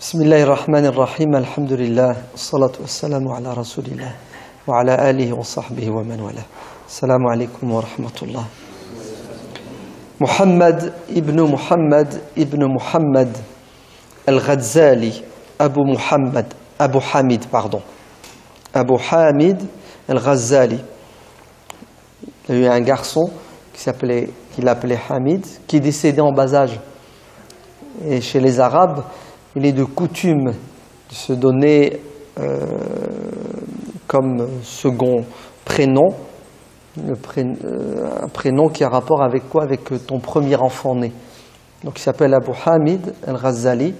بسم الله الرحمن الرحيم الحمد لله والصلاة والسلام على رسول الله وعلى آله وصحبه ومن والاه السلام عليكم ورحمة الله محمد ابن محمد الغزالي أبو حامد الغزالي. Il y a eu un garçon qu'il appelait Hamid, qui est décédé en bas âge. Et chez les Arabes, il est de coutume de se donner comme second prénom, un prénom qui a rapport avec quoi? Avec ton premier enfant né. Donc il s'appelle Abu Hamid al-Ghazali.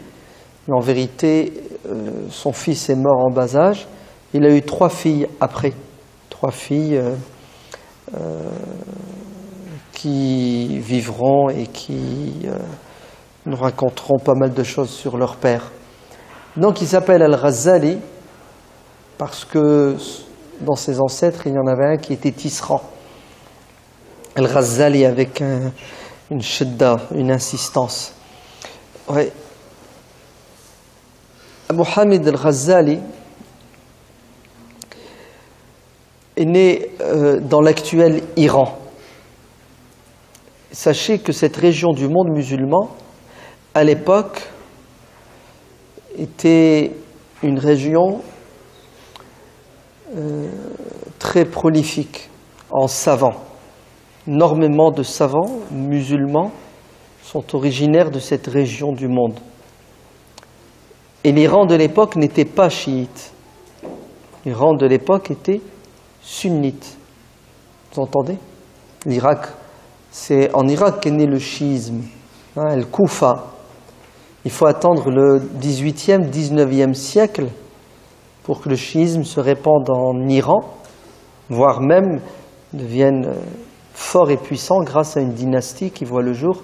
Mais en vérité, son fils est mort en bas âge. Il a eu 3 filles après. 3 filles qui vivront et qui nous raconteront pas mal de choses sur leur père. Donc il s'appelle Al-Ghazali parce que dans ses ancêtres, il y en avait un qui était tisserand. Al-Ghazali avec une shidda, une insistance. Ouais. Abu Hamid Al-Ghazali est né dans l'actuel Iran. Sachez que cette région du monde musulman, à l'époque, était une région très prolifique en savants. Énormément de savants musulmans sont originaires de cette région du monde. Et l'Iran de l'époque n'était pas chiite. L'Iran de l'époque était sunnite. Vous entendez? L'Irak, c'est en Irak qu'est né le chiisme, le Koufa. Il faut attendre le 18e, 19e siècle pour que le chiisme se répande en Iran, voire même devienne fort et puissant grâce à une dynastie qui voit le jour,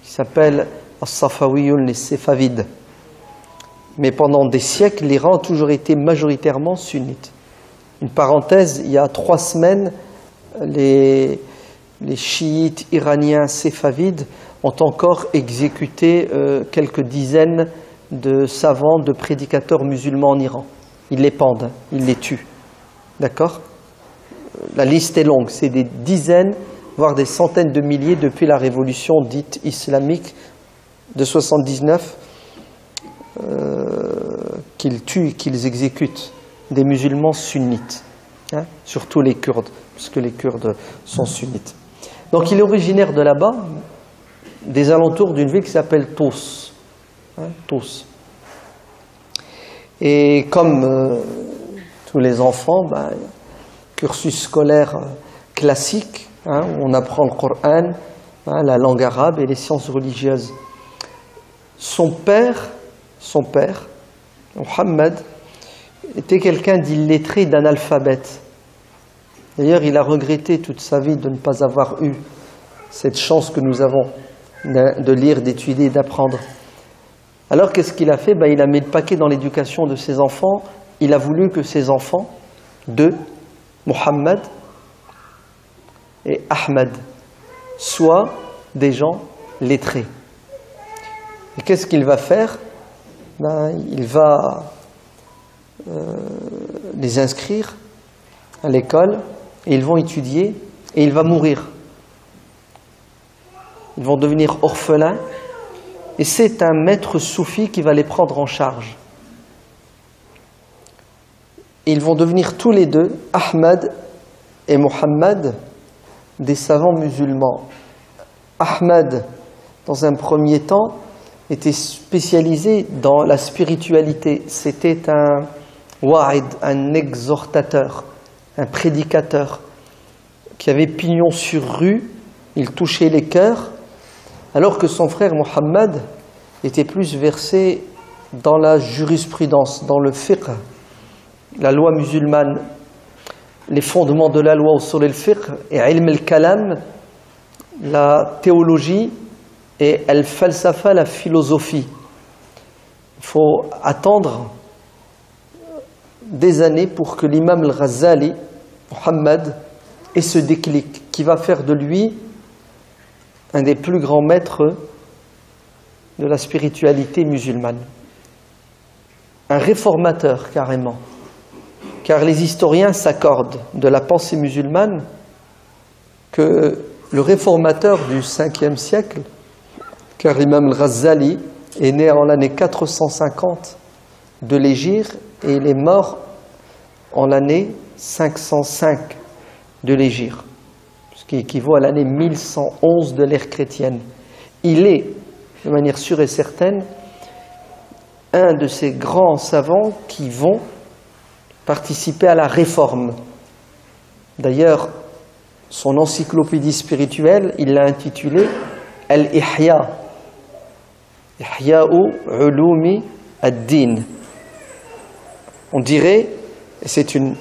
qui s'appelle As-Safawiyoun, les Séfavides. Mais pendant des siècles, l'Iran a toujours été majoritairement sunnite. Une parenthèse, il y a 3 semaines, les chiites iraniens séfavides ont encore exécuté quelques dizaines de savants, de prédicateurs musulmans en Iran. Ils les pendent, ils les tuent. D'accord? La liste est longue, c'est des dizaines, voire des centaines de milliers depuis la révolution dite islamique de 79 qu'ils tuent, qu'ils exécutent des musulmans sunnites, surtout les Kurdes, puisque les Kurdes sont sunnites. Donc il est originaire de là-bas, des alentours d'une ville qui s'appelle Tous. Tous. Et comme tous les enfants, cursus scolaire classique, où on apprend le Coran, la langue arabe et les sciences religieuses. Son père, Mohammed, était quelqu'un d'illettré, d'analphabète. D'ailleurs, il a regretté toute sa vie de ne pas avoir eu cette chance que nous avons de lire, d'étudier, d'apprendre. Alors, qu'est-ce qu'il a fait? Il a mis le paquet dans l'éducation de ses enfants. Il a voulu que ses enfants, Mohammed et Ahmed, soient des gens lettrés. Et qu'est-ce qu'il va faire? Il va les inscrire à l'école et ils vont étudier et il va mourir. Ils vont devenir orphelins et c'est un maître soufi qui va les prendre en charge. Ils vont devenir tous les deux, Ahmed et Mohammed, des savants musulmans. Ahmed, dans un premier temps, était spécialisé dans la spiritualité. C'était un wa'id, un exhortateur, un prédicateur qui avait pignon sur rue. Il touchait les cœurs, alors que son frère Mohammed était plus versé dans la jurisprudence, dans le fiqh, la loi musulmane, les fondements de la loi usul al-fiqh et ilm al-kalam, la théologie et al-falsafa, la philosophie. Il faut attendre des années pour que l'imam al-Ghazali, Mohammed, ait ce déclic qui va faire de lui un des plus grands maîtres de la spiritualité musulmane. un réformateur carrément, car les historiens s'accordent de la pensée musulmane que le réformateur du 5e siècle, car Imam al-Ghazali est né en l'année 450 de l'Hégire et il est mort en l'année 505 de l'Hégire, ce qui équivaut à l'année 1111 de l'ère chrétienne. Il est, de manière sûre et certaine, un de ces grands savants qui vont participer à la réforme. D'ailleurs, son encyclopédie spirituelle, il l'a intitulée Al-Ihya, Ihya'u Ulumi ad-Din. On dirait, et c'est une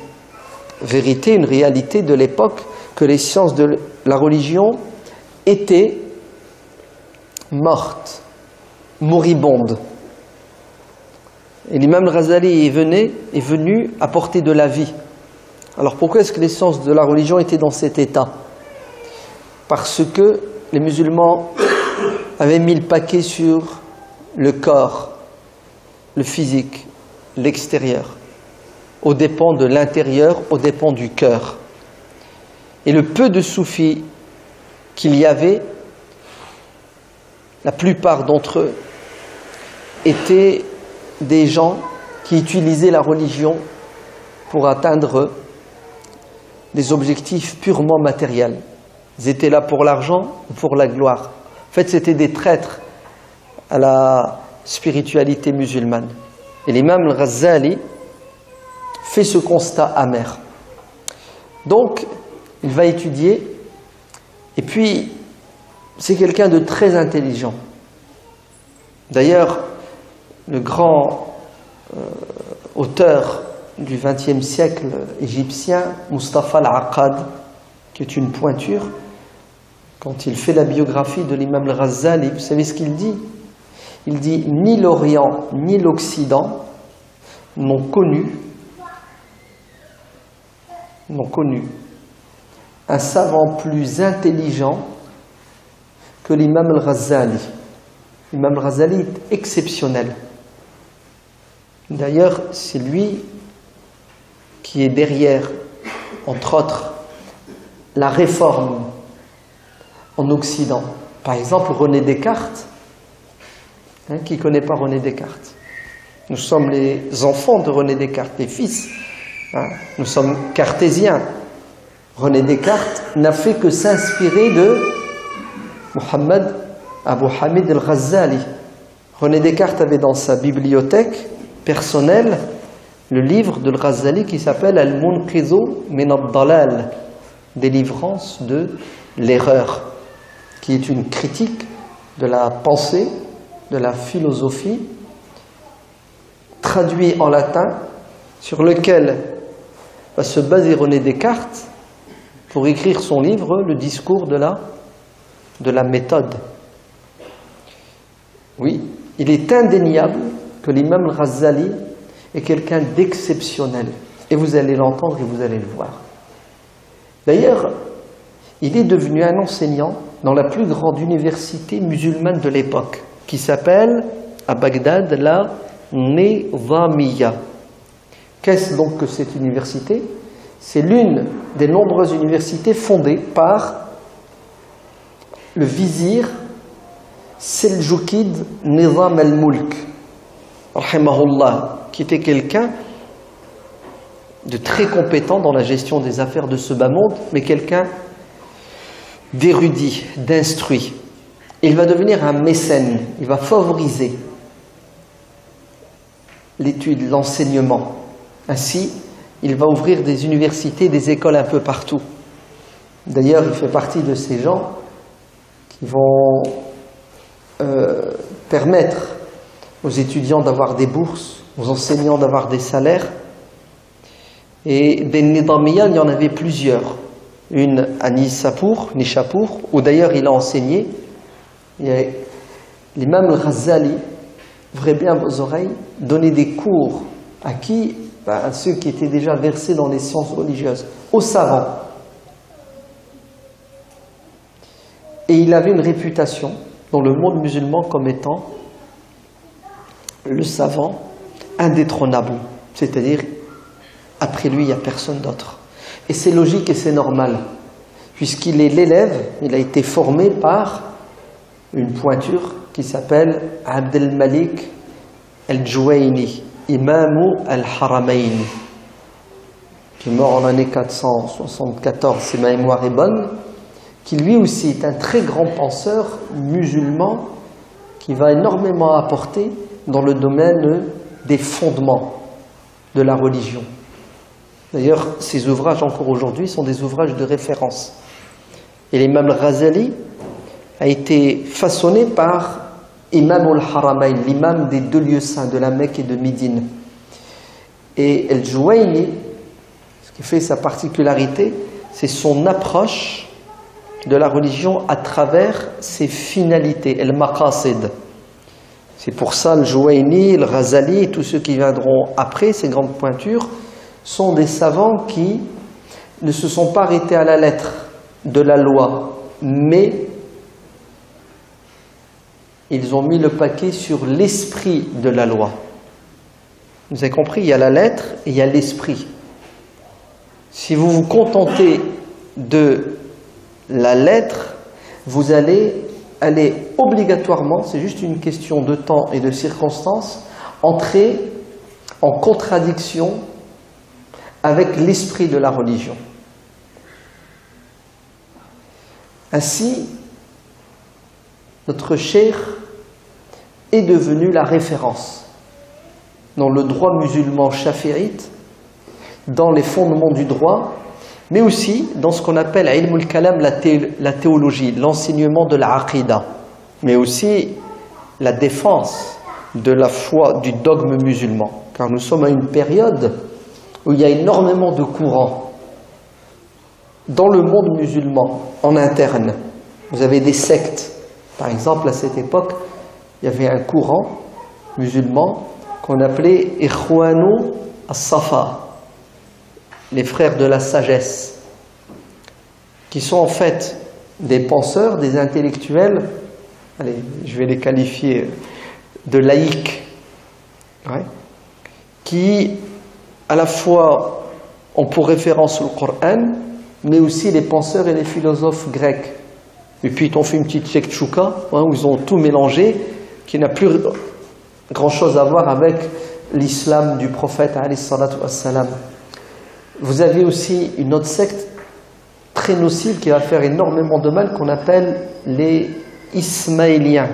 vérité, une réalité de l'époque, que les sciences de la religion étaient mortes, moribondes. Et l'imam al-Ghazali est venu apporter de la vie. Alors pourquoi est-ce que les sciences de la religion étaient dans cet état? Parce que les musulmans avaient mis le paquet sur le corps, le physique, l'extérieur, aux dépens de l'intérieur, aux dépens du cœur. Et le peu de soufis qu'il y avait, la plupart d'entre eux étaient des gens qui utilisaient la religion pour atteindre des objectifs purement matériels. Ils étaient là pour l'argent ou pour la gloire. En fait, c'était des traîtres à la spiritualité musulmane. Et l'imam al-Ghazali fait ce constat amer. Donc, il va étudier, et puis, c'est quelqu'un de très intelligent. D'ailleurs, le grand auteur du XXe siècle égyptien, Mustafa al-Aqad, qui est une pointure, quand il fait la biographie de l'imam al-Ghazali, vous savez ce qu'il dit? Il dit « Ni l'Orient ni l'Occident n'ont connu un savant plus intelligent que l'imam al-Ghazali. L'imam al-Ghazali est exceptionnel. D'ailleurs, c'est lui qui est derrière, entre autres, la réforme en Occident. Par exemple, René Descartes. Qui ne connaît pas René Descartes? Nous sommes les enfants de René Descartes, les fils. Nous sommes cartésiens. René Descartes n'a fait que s'inspirer de Muhammad Abu Hamid al-Ghazali. René Descartes avait dans sa bibliothèque personnelle le livre de al-Ghazali qui s'appelle Al-Munqizu min ad-Dalal, délivrance de l'erreur, qui est une critique de la pensée, de la philosophie, traduit en latin, sur lequel va se baser René Descartes pour écrire son livre, le discours de la méthode. Oui, il est indéniable que l'imam al-Ghazali est quelqu'un d'exceptionnel. Et vous allez l'entendre et vous allez le voir. D'ailleurs, il est devenu un enseignant dans la plus grande université musulmane de l'époque, qui s'appelle, à Bagdad, la Nizamiya. Qu'est-ce donc que cette université? C'est l'une des nombreuses universités fondées par le vizir Seljoukid Nizam al-Mulk, rahimahullah, qui était quelqu'un de très compétent dans la gestion des affaires de ce bas monde, mais quelqu'un d'érudit, d'instruit. Il va devenir un mécène, il va favoriser l'étude, l'enseignement. Ainsi, il va ouvrir des universités, des écoles un peu partout. D'ailleurs, il fait partie de ces gens qui vont permettre aux étudiants d'avoir des bourses, aux enseignants d'avoir des salaires. Et des Nizamiya, il y en avait plusieurs. Une à Nishapur, où d'ailleurs il a enseigné. L'imam al-Ghazali, ouvrez bien vos oreilles, donnait des cours à qui? À ceux qui étaient déjà versés dans les sciences religieuses, aux savants. Et il avait une réputation dans le monde musulman comme étant le savant indétrônable, c'est-à-dire après lui il n'y a personne d'autre. Et c'est logique et c'est normal, puisqu'il est l'élève, il a été formé par une pointure qui s'appelle Abd al-Malik al-Juwayni, Imamu al-Haramayn, qui est mort en l'année 474, si ma mémoire est bonne, qui lui aussi est un très grand penseur musulman qui va énormément apporter dans le domaine des fondements de la religion. D'ailleurs, ces ouvrages encore aujourd'hui sont des ouvrages de référence. Et l'imam al-Ghazali a été façonné par Imam al-Haramayn, l'imam des deux lieux saints de la Mecque et de Médine. Et al-Juwayni, ce qui fait sa particularité, c'est son approche de la religion à travers ses finalités, al-maqasid. C'est pour ça le Juwayni, le Ghazali et tous ceux qui viendront après, ces grandes pointures, sont des savants qui ne se sont pas arrêtés à la lettre de la loi, mais ils ont mis le paquet sur l'esprit de la loi. Vous avez compris, il y a la lettre et il y a l'esprit. Si vous vous contentez de la lettre, vous allez obligatoirement, c'est juste une question de temps et de circonstances, entrer en contradiction avec l'esprit de la religion. Ainsi, notre cheikh est devenu la référence dans le droit musulman chafi'ite, dans les fondements du droit, mais aussi dans ce qu'on appelle ilm al-kalam, la théologie, l'enseignement de la aqida, mais aussi la défense de la foi, du dogme musulman. Car nous sommes à une période où il y a énormément de courants dans le monde musulman, en interne. Vous avez des sectes. Par exemple, à cette époque, il y avait un courant musulman qu'on appelait Ikhwanu as-Safa, les frères de la sagesse, qui sont en fait des penseurs, des intellectuels, allez, je vais les qualifier de laïcs, qui à la fois ont pour référence le Coran, mais aussi les penseurs et les philosophes grecs. Et puis ils ont fait une petite tchèque-tchouka, où ils ont tout mélangé, qui n'a plus grand-chose à voir avec l'islam du prophète, alayhi salatu wassalam. Vous avez aussi une autre secte très nocive qui va faire énormément de mal, qu'on appelle les Ismaéliens,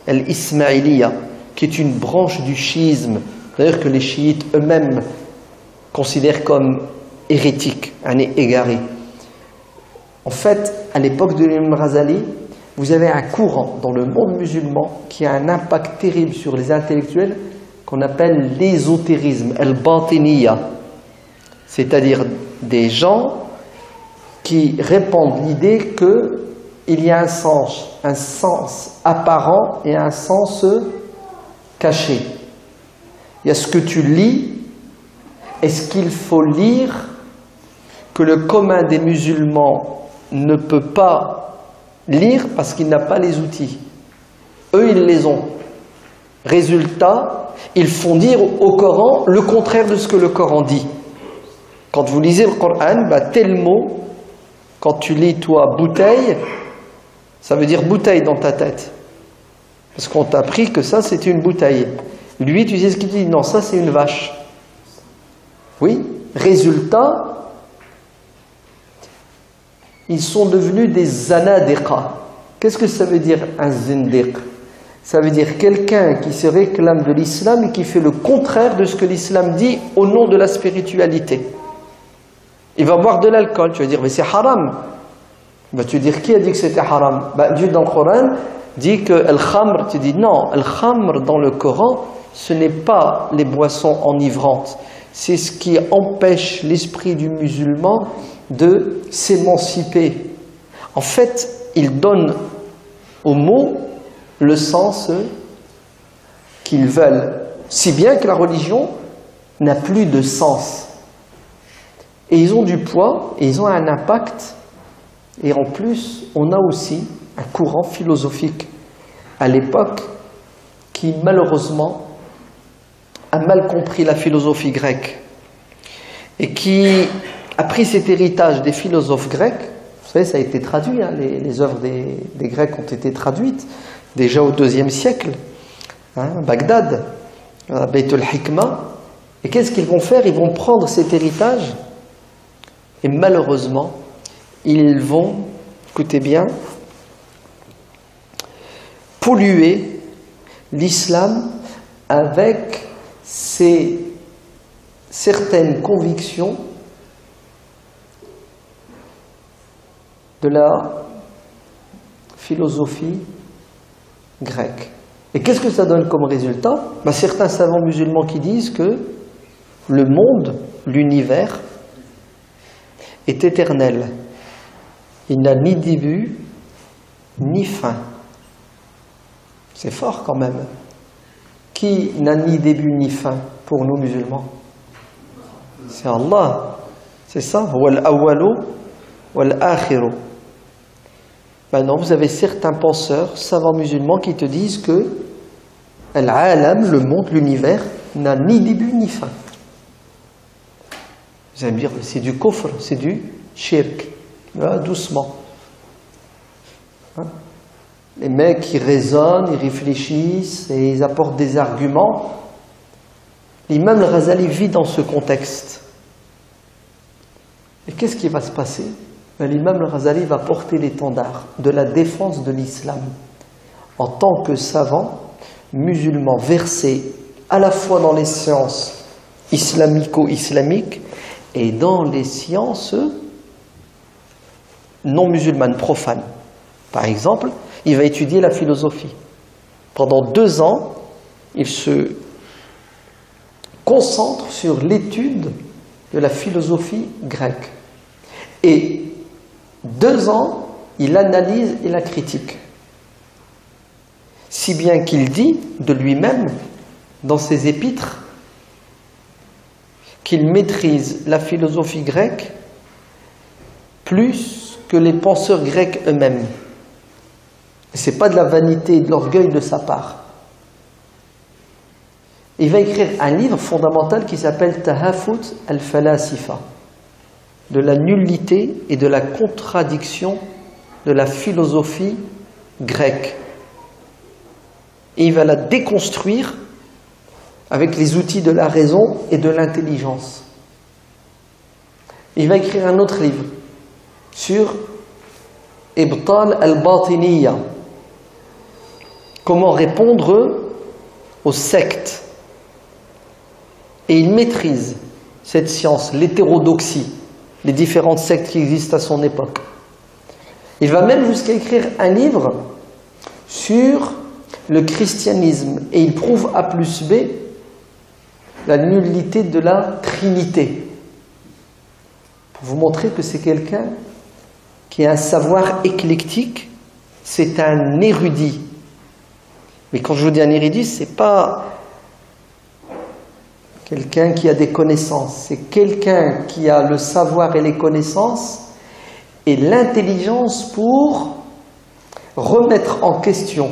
l'Ismaïliya, qui est une branche du chiisme, d'ailleurs que les chiites eux-mêmes considèrent comme hérétiques, égarés. En fait, à l'époque de l'imam Ghazali, vous avez un courant dans le monde musulman qui a un impact terrible sur les intellectuels qu'on appelle l'ésotérisme, al-batiniya, c'est-à-dire des gens qui répandent l'idée qu'il y a un sens apparent et un sens caché. Il y a ce que tu lis et ce qu'il faut lire, que le commun des musulmans ne peut pas lire parce qu'il n'a pas les outils. Eux, ils les ont. Résultat, ils font dire au Coran le contraire de ce que le Coran dit. Quand vous lisez le Coran, tel mot, quand tu lis toi bouteille, ça veut dire bouteille dans ta tête. Parce qu'on t'a appris que ça c'était une bouteille. Lui, tu sais ce qu'il dit? Non, ça c'est une vache. Oui, résultat, ils sont devenus des zanadiqa. Qu'est-ce que ça veut dire un zindiq? Ça veut dire quelqu'un qui se réclame de l'islam et qui fait le contraire de ce que l'islam dit au nom de la spiritualité. Il va boire de l'alcool, tu vas dire mais c'est haram. Tu vas dire qui a dit que c'était haram? Dieu dans le Coran dit que al-khamr, tu dis non, al-khamr dans le Coran, ce n'est pas les boissons enivrantes. C'est ce qui empêche l'esprit du musulman de s'émanciper. En fait, il donne aux mots le sens qu'ils veulent, si bien que la religion n'a plus de sens. Et ils ont du poids, et ils ont un impact, et en plus, on a aussi un courant philosophique à l'époque qui, malheureusement, a mal compris la philosophie grecque et qui a pris cet héritage des philosophes grecs, vous savez, ça a été traduit, hein, les œuvres des Grecs ont été traduites déjà au IIe siècle, hein, Bagdad, Beit al-Hikma. Et qu'est-ce qu'ils vont faire? Ils vont prendre cet héritage et malheureusement, ils vont, écoutez bien, polluer l'islam avec certaines convictions de la philosophie grecque. Et qu'est-ce que ça donne comme résultat? Certains savants musulmans qui disent que le monde, l'univers, est éternel. Il n'a ni début, ni fin. C'est fort quand même. Qui n'a ni début ni fin pour nous musulmans? C'est Allah. C'est ça. Wal awwalu wal akhiru. Maintenant, vous avez certains penseurs, savants musulmans qui te disent que al-alam, le monde, l'univers, n'a ni début ni fin. Vous allez me dire, c'est du kufr, c'est du shirk. Là, doucement. Hein? Les mecs, ils raisonnent, ils réfléchissent et ils apportent des arguments. L'imam al-Ghazali vit dans ce contexte. Et qu'est-ce qui va se passer? L'imam al-Ghazali va porter l'étendard de la défense de l'islam en tant que savant musulman versé à la fois dans les sciences islamico-islamiques et dans les sciences non musulmanes, profanes. Par exemple, il va étudier la philosophie. Pendant 2 ans, il se concentre sur l'étude de la philosophie grecque. Et 2 ans, il analyse et la critique. Si bien qu'il dit de lui-même, dans ses épîtres, qu'il maîtrise la philosophie grecque plus que les penseurs grecs eux-mêmes. Ce n'est pas de la vanité et de l'orgueil de sa part. Il va écrire un livre fondamental qui s'appelle Tahafut al-Falasifa, de la nullité et de la contradiction de la philosophie grecque. Et il va la déconstruire avec les outils de la raison et de l'intelligence. Il va écrire un autre livre sur Ibtal al-Batiniya, comment répondre aux sectes. Et il maîtrise cette science, l'hétérodoxie, les différentes sectes qui existent à son époque. Il va même jusqu'à écrire un livre sur le christianisme et il prouve A plus B la nullité de la Trinité. Pour vous montrer que c'est quelqu'un qui a un savoir éclectique, c'est un érudit. Mais quand je vous dis un érudit, c'est pas quelqu'un qui a des connaissances, c'est quelqu'un qui a le savoir et les connaissances et l'intelligence pour remettre en question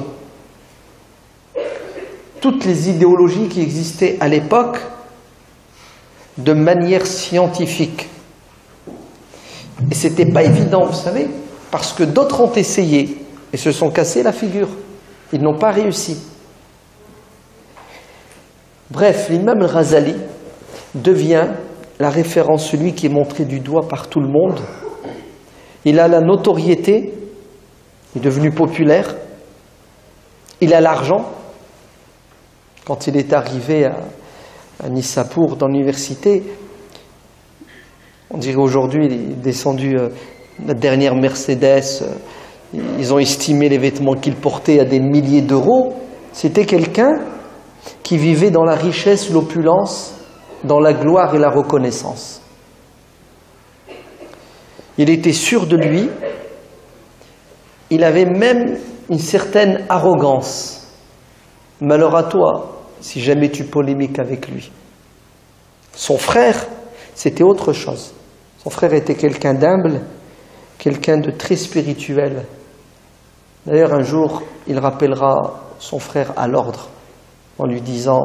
toutes les idéologies qui existaient à l'époque de manière scientifique. Et c'était pas évident, vous savez, parce que d'autres ont essayé et se sont cassés la figure. Ils n'ont pas réussi. Bref, l'imam al-Ghazali devient la référence, celui qui est montré du doigt par tout le monde. Il a la notoriété, il est devenu populaire, il a l'argent. Quand il est arrivé à Nisapur, dans l'université, on dirait aujourd'hui, il est descendu la dernière Mercedes, ils ont estimé les vêtements qu'il portait à des milliers d'euros. C'était quelqu'un qui vivait dans la richesse, l'opulence, dans la gloire et la reconnaissance. Il était sûr de lui, il avait même une certaine arrogance. Malheur à toi, si jamais tu polémiques avec lui. Son frère, c'était autre chose. Son frère était quelqu'un d'humble, quelqu'un de très spirituel. D'ailleurs, un jour, il rappellera son frère à l'ordre en lui disant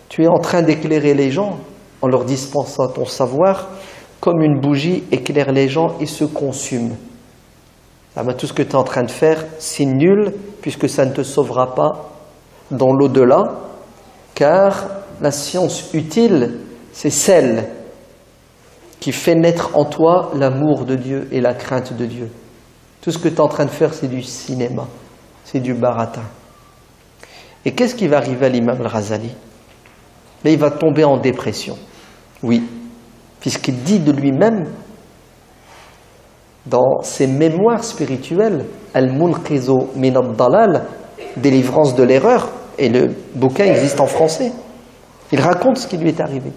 Tu es en train d'éclairer les gens en leur dispensant ton savoir, comme une bougie éclaire les gens et se consume. Tout ce que tu es en train de faire, c'est nul, puisque ça ne te sauvera pas dans l'au-delà, car la science utile, c'est celle qui fait naître en toi l'amour de Dieu et la crainte de Dieu. Tout ce que tu es en train de faire, c'est du cinéma, c'est du baratin. Et qu'est-ce qui va arriver à l'imam al-Ghazali? Là, il va tomber en dépression. Oui, puisqu'il dit de lui-même, dans ses mémoires spirituelles, Al-Munqizu min ad-dalal, délivrance de l'erreur, et le bouquin existe en français. Il raconte ce qui lui est arrivé.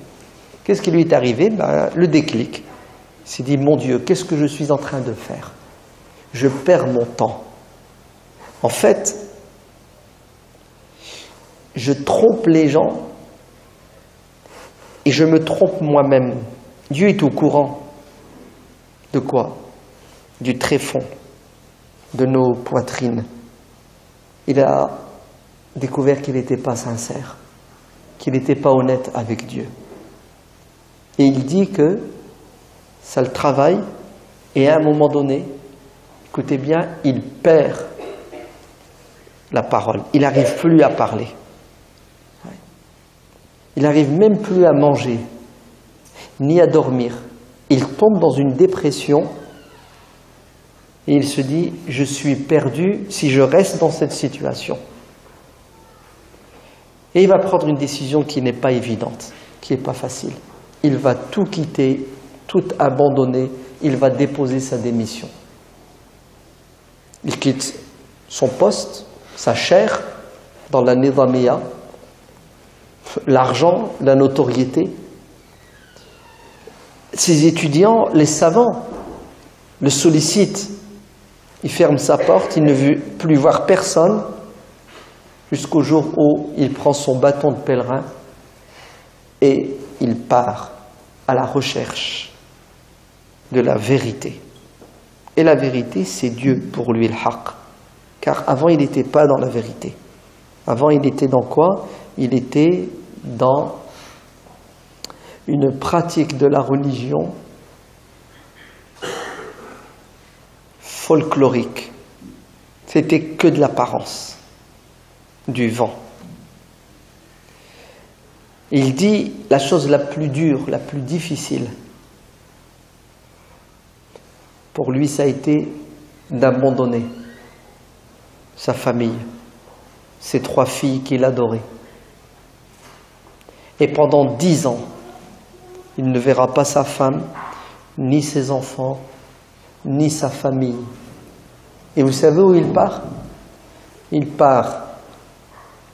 Qu'est-ce qui lui est arrivé? Le déclic. Il s'est dit, mon Dieu, qu'est-ce que je suis en train de faire? Je perds mon temps. En fait, je trompe les gens et je me trompe moi-même. Dieu est au courant de quoi? Du tréfonds de nos poitrines. Il a découvert qu'il n'était pas sincère, qu'il n'était pas honnête avec Dieu. Et il dit que ça le travaille, et à un moment donné, écoutez bien, il perd la parole. Il n'arrive plus à parler. Il n'arrive même plus à manger, ni à dormir. Il tombe dans une dépression et il se dit, je suis perdu si je reste dans cette situation. Et il va prendre une décision qui n'est pas évidente, qui n'est pas facile. Il va tout quitter, tout abandonner, il va déposer sa démission. Il quitte son poste, sa chair dans la Nizamiya, l'argent, la notoriété. Ses étudiants, les savants, le sollicitent. Il ferme sa porte, il ne veut plus voir personne, jusqu'au jour où il prend son bâton de pèlerin et il part à la recherche de la vérité. Et la vérité, c'est Dieu pour lui, le haqq. Car avant, il n'était pas dans la vérité. Avant, il était dans quoi? Il était dans une pratique de la religion folklorique. C'était que de l'apparence, du vent. Il dit la chose la plus dure, la plus difficile, pour lui, ça a été d'abandonner sa famille, ses 3 filles qu'il adorait. Et pendant 10 ans, il ne verra pas sa femme, ni ses enfants, ni sa famille. Et vous savez où il part? Il part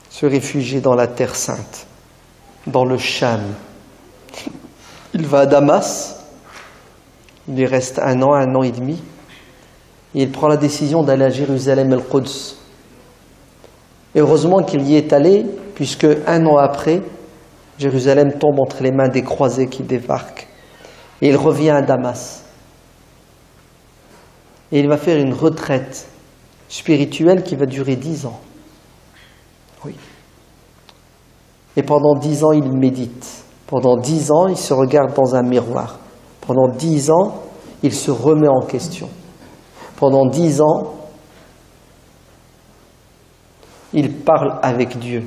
se réfugier dans la Terre Sainte, dans le Cham. Il va à Damas, il y reste 1 an et demi, et il prend la décision d'aller à Jérusalem el-Quds. Et heureusement qu'il y est allé, puisque 1 an après, Jérusalem tombe entre les mains des croisés qui débarquent. Et il revient à Damas. Et il va faire une retraite spirituelle qui va durer 10 ans. Oui. Et pendant 10 ans, il médite. Pendant 10 ans, il se regarde dans un miroir. Pendant 10 ans, il se remet en question. Pendant 10 ans, il parle avec Dieu.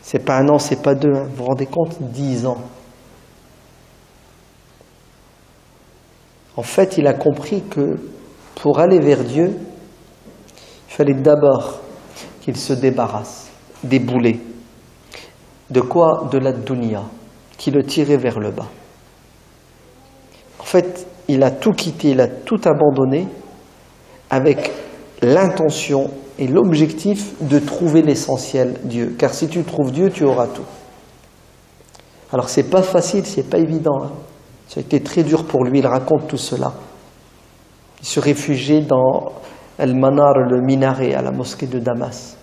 C'est pas 1 an, c'est pas 2, hein. Vous vous rendez compte? 10 ans. En fait, il a compris que pour aller vers Dieu, il fallait d'abord qu'il se débarrasse des boulets. De quoi? De la dunya, qui le tirait vers le bas. En fait, il a tout quitté, il a tout abandonné avec l'intention et l'objectif de trouver l'essentiel, Dieu. Car si tu trouves Dieu, tu auras tout. Alors c'est pas facile, c'est pas évident, hein. Ça a été très dur pour lui, il raconte tout cela. Il se réfugiait dans Al-Manar, le minaret, à la mosquée de Damas.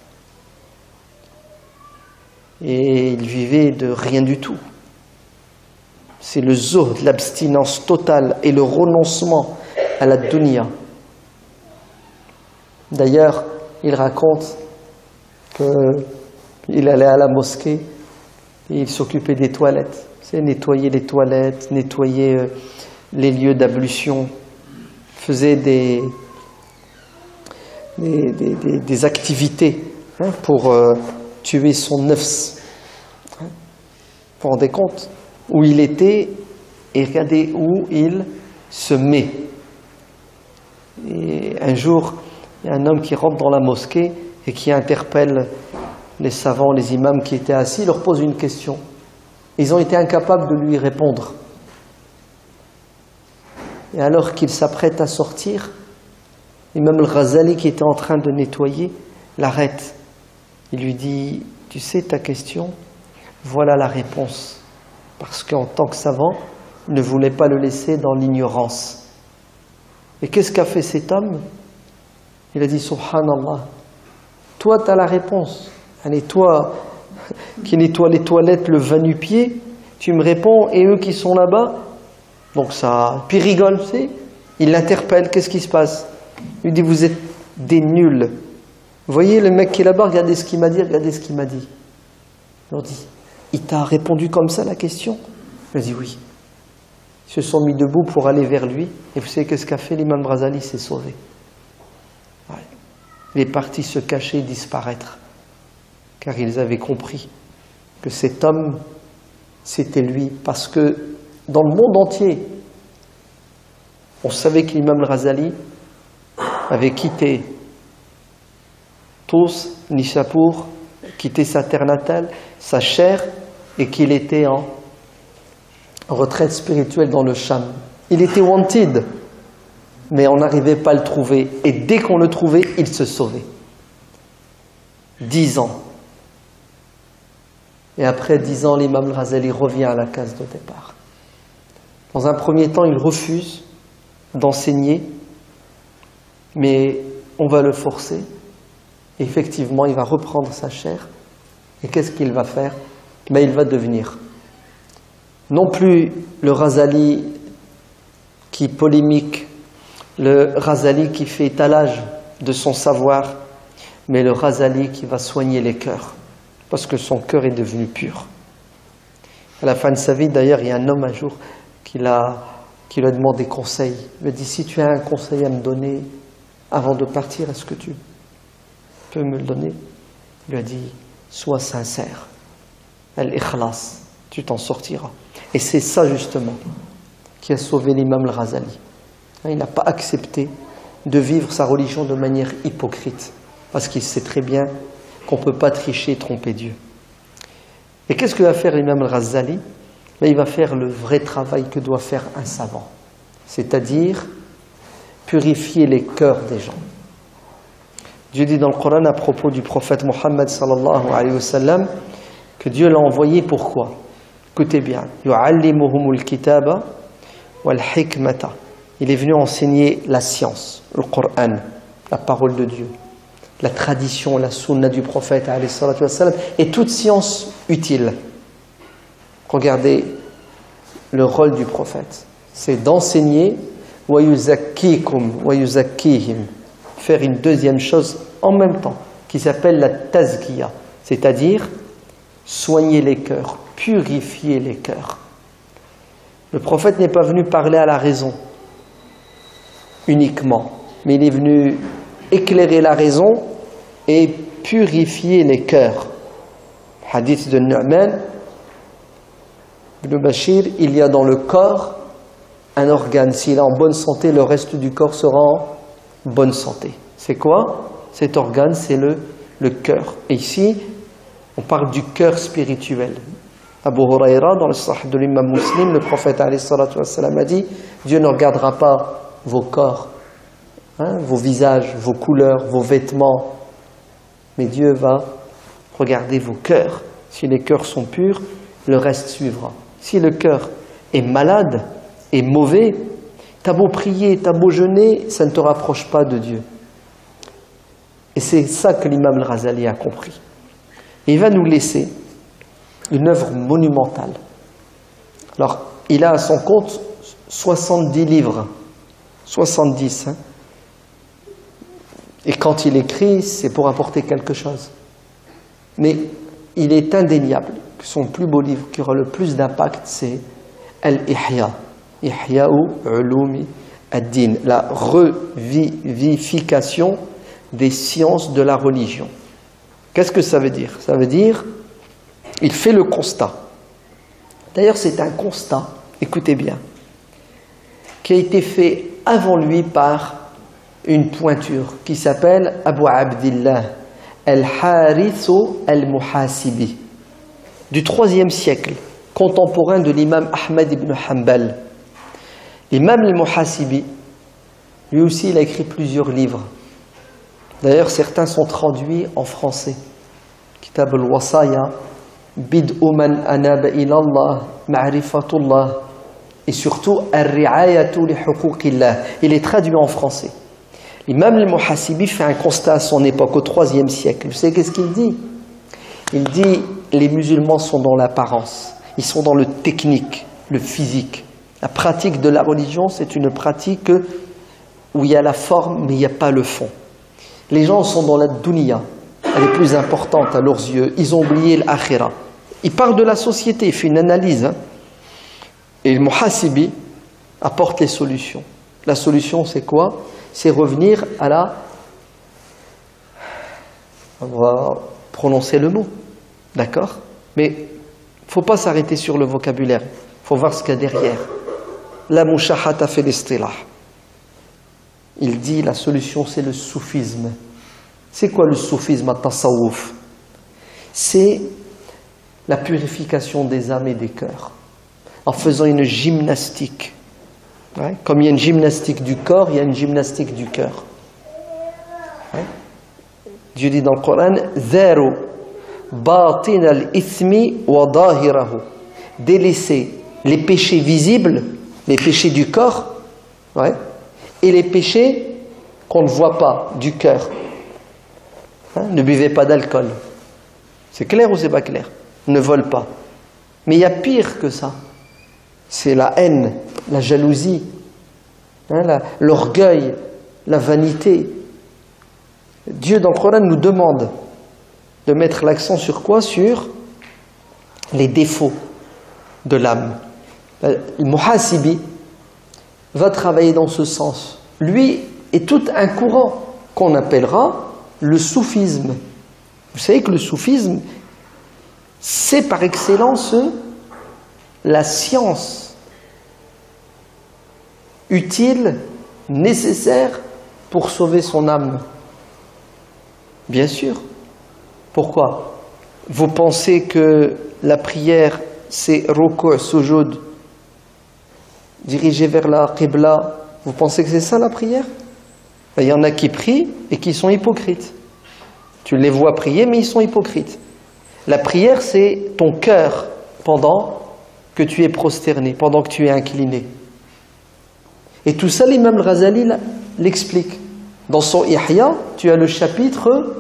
Et il vivait de rien du tout. C'est le zuhd, l'abstinence totale et le renoncement à la dunya. D'ailleurs, il raconte que Il allait à la mosquée et il s'occupait des toilettes. C'est nettoyer les toilettes, nettoyer les lieux d'ablution, faisait des activités pour tuer son nefs. Vous vous rendez compte? Où il était et regardez où il se met. Et un jour, il y a un homme qui rentre dans la mosquée et qui interpelle les savants, les imams qui étaient assis, leur pose une question. Ils ont été incapables de lui répondre. Et alors qu'il s'apprête à sortir, l'imam al-Ghazali qui était en train de nettoyer l'arrête. Il lui dit, tu sais ta question, voilà la réponse. Parce qu'en tant que savant, il ne voulait pas le laisser dans l'ignorance. Et qu'est-ce qu'a fait cet homme? Il a dit, Subhanallah, toi tu as la réponse. Allez, toi qui nettoie les toilettes le va-nu-pied, tu me réponds, et eux qui sont là-bas, donc ça, puis il rigole, tu sais, il l'interpelle, qu'est-ce qui se passe? Il lui dit, vous êtes des nuls. Vous voyez le mec qui est là-bas, regardez ce qu'il m'a dit, regardez ce qu'il m'a dit. Il leur dit, il t'a répondu comme ça la question? Il a dit oui. Ils se sont mis debout pour aller vers lui, et vous savez qu'est-ce qu'a fait l'imam Ghazali? Il s'est sauvé. Ouais. Il est parti se cacher, disparaître. Car ils avaient compris que cet homme, c'était lui. Parce que dans le monde entier, on savait que l'imam Ghazali avait quitté tous, Nishapur, quitté sa terre natale, sa chair, et qu'il était en retraite spirituelle dans le Cham. Il était wanted, mais on n'arrivait pas à le trouver. Et dès qu'on le trouvait, il se sauvait. 10 ans. Et après 10 ans, l'imam al-Ghazali revient à la case de départ. Dans un premier temps, il refuse d'enseigner, mais on va le forcer. Et effectivement, il va reprendre sa chair. Et qu'est-ce qu'il va faire? Mais il va devenir non plus le Ghazali qui polémique, le Ghazali qui fait étalage de son savoir, mais le Ghazali qui va soigner les cœurs, parce que son cœur est devenu pur. À la fin de sa vie, d'ailleurs, il y a un homme un jour qui lui a demandé conseil. Il lui a dit, si tu as un conseil à me donner avant de partir, est-ce que tu peux me le donner? Il lui a dit, sois sincère. Al-Ikhlas, tu t'en sortiras. Et c'est ça justement qui a sauvé l'imam al-Ghazali. Il n'a pas accepté de vivre sa religion de manière hypocrite, parce qu'il sait très bien qu'on ne peut pas tricher et tromper Dieu. Et qu'est-ce que va faire l'imam al-Ghazali? Il va faire le vrai travail que doit faire un savant, c'est-à-dire purifier les cœurs des gens. Dieu dit dans le Coran à propos du prophète Mohammed sallallahu alayhi wa sallam que Dieu l'a envoyé pourquoi? Écoutez bien, yu'allimuhumul kitaba wal hikmata. Il est venu enseigner la science, le Coran, la parole de Dieu, la tradition, la sunna du prophète alayhi salatu wa sallam, et toute science utile. Regardez le rôle du prophète, c'est d'enseigner wa yuzakkikum wa yuzakkihim, faire une deuxième chose en même temps, qui s'appelle la tazkiya, c'est-à-dire soigner les cœurs, purifier les cœurs. Le prophète n'est pas venu parler à la raison uniquement, mais il est venu éclairer la raison et purifier les cœurs. Hadith de Nu'man ibn Bashir, il y a dans le corps un organe, s'il est en bonne santé, le reste du corps sera en bonne santé. C'est quoi? Cet organe, c'est le cœur. Et ici, on parle du cœur spirituel. Abu Huraira, dans le Sahih de l'imam Muslim, le prophète alayhi salatu wassalam a dit, Dieu ne regardera pas vos corps, vos visages, vos couleurs, vos vêtements, mais Dieu va regarder vos cœurs. Si les cœurs sont purs, le reste suivra. Si le cœur est malade, est mauvais, t'as beau prier, t'as beau jeûner, ça ne te rapproche pas de Dieu. Et c'est ça que l'imam al-Ghazali a compris. Et il va nous laisser une œuvre monumentale. Alors, il a à son compte 70 livres. 70. Et quand il écrit, c'est pour apporter quelque chose. Mais il est indéniable que son plus beau livre qui aura le plus d'impact, c'est Al-Ihya, Ihya'u Ulumi ad-Din, la revivification des sciences de la religion. Qu'est-ce que ça veut dire? Ça veut dire, il fait le constat. D'ailleurs, c'est un constat, écoutez bien, qui a été fait avant lui par une pointure qui s'appelle Abu Abdillah al-Harithu al-Muhasibi, du IIIe siècle, contemporain de l'imam Ahmed ibn Hanbal. L'imam al-Muhasibi, lui aussi, il a écrit plusieurs livres. D'ailleurs, certains sont traduits en français. Kitab al-Wasaya, Bid'u man anaba ilallah, Ma'rifatullah, et surtout Ar-Ri'ayatu li huquqillah. Il est traduit en français. L'imam al-Muhasibi fait un constat à son époque, au IIIe siècle. Vous savez qu'est-ce qu'il dit? Il dit, les musulmans sont dans l'apparence, ils sont dans le technique, le physique. La pratique de la religion, c'est une pratique où il y a la forme, mais il n'y a pas le fond. Les gens sont dans la dunya, elle est plus importante à leurs yeux. Ils ont oublié l'akhira. Il parle de la société, il fait une analyse. Et le Muhasibi apporte les solutions. La solution, c'est quoi? C'est revenir à la... On va prononcer le mot, d'accord? Mais il ne faut pas s'arrêter sur le vocabulaire. Il faut voir ce qu'il y a derrière. La mushahata fi l'istilah. Il dit la solution, c'est le soufisme. C'est quoi le soufisme à tasawwuf? C'est la purification des âmes et des cœurs, en faisant une gymnastique. Ouais. Comme il y a une gymnastique du corps, il y a une gymnastique du cœur. Ouais. Dieu dit dans le Coran, Zaru batin al-ithmi wa dahirahu. Délaisser les péchés visibles, les péchés du corps, ouais, et les péchés qu'on ne voit pas du cœur. Hein? Ne buvez pas d'alcool. C'est clair ou c'est pas clair? Ne vole pas. Mais il y a pire que ça. C'est la haine, la jalousie, hein, l'orgueil, la vanité. Dieu dans le Coran nous demande de mettre l'accent sur quoi? Sur les défauts de l'âme. Le Muhasibi va travailler dans ce sens. Lui est tout un courant qu'on appellera le soufisme. Vous savez que le soufisme, c'est par excellence la science utile, nécessaire pour sauver son âme. Bien sûr. Pourquoi? Vous pensez que la prière, c'est ruku', sujud, dirigé vers la qibla? Vous pensez que c'est ça la prière? Il y en a qui prient et qui sont hypocrites. Tu les vois prier, mais ils sont hypocrites. La prière, c'est ton cœur pendant que tu es prosterné, pendant que tu es incliné. Et tout ça, l'imam al-Ghazali l'explique. Dans son Ihya, tu as le chapitre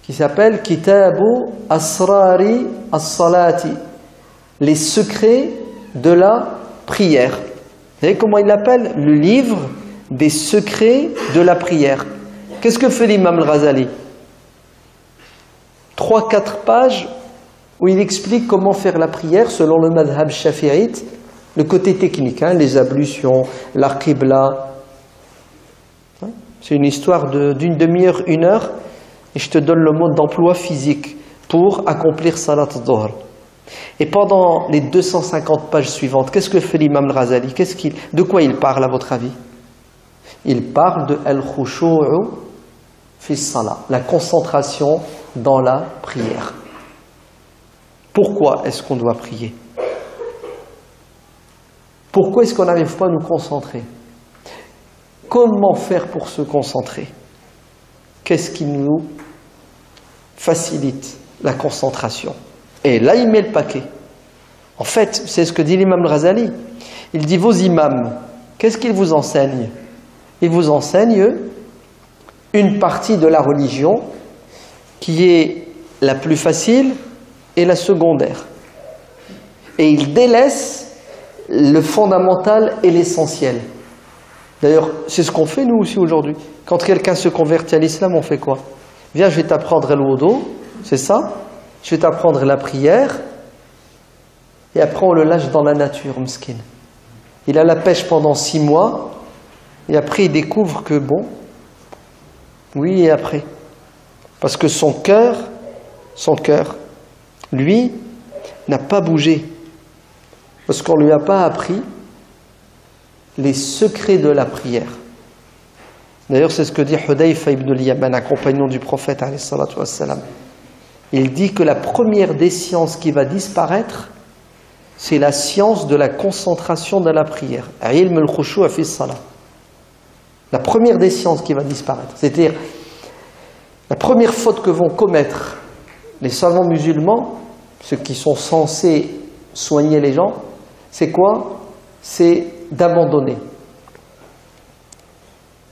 qui s'appelle Kitabu Asrari as-Salati, les secrets de la prière. Vous savez comment il l'appelle? Le livre des secrets de la prière. Qu'est-ce que fait l'imam al-Ghazali? 3-4 pages où il explique comment faire la prière selon le madhab shafi'ite, le côté technique, hein, les ablutions, la qibla. C'est une histoire d'une demi-heure, 1 heure, et je te donne le mode d'emploi physique pour accomplir salat dhuhr. Et pendant les 250 pages suivantes, qu'est-ce que fait l'imam al-Ghazali? De quoi il parle à votre avis? Il parle de al-khushu'u fi salat, la concentration dans la prière. Pourquoi est-ce qu'on doit prier? Pourquoi est-ce qu'on n'arrive pas à nous concentrer? Comment faire pour se concentrer? Qu'est-ce qui nous facilite la concentration? Et là, il met le paquet. En fait, c'est ce que dit l'imam al-Ghazali. Il dit, vos imams, qu'est-ce qu'ils vous enseignent? Ils vous enseignent une partie de la religion qui est la plus facile et la secondaire. Et ils délaissent le fondamental et l'essentiel. D'ailleurs, c'est ce qu'on fait nous aussi aujourd'hui. Quand quelqu'un se convertit à l'islam, on fait quoi? Viens, je vais t'apprendre le wudu, c'est ça? je vais t'apprendre la prière, et après on le lâche dans la nature, miskin. Il a la pêche pendant 6 mois, et après il découvre que bon, oui, et après. Parce que son cœur, lui, n'a pas bougé. Parce qu'on ne lui a pas appris les secrets de la prière. D'ailleurs, c'est ce que dit Hudayfa ibn al-Yaman, un compagnon du prophète, alayhi salatu wassalam. Il dit que la première des sciences qui va disparaître, c'est la science de la concentration dans la prière. Ilm al-khushu' fi as-salah. La première des sciences qui va disparaître. C'est-à-dire, la première faute que vont commettre les savants musulmans, ceux qui sont censés soigner les gens, c'est quoi? C'est d'abandonner,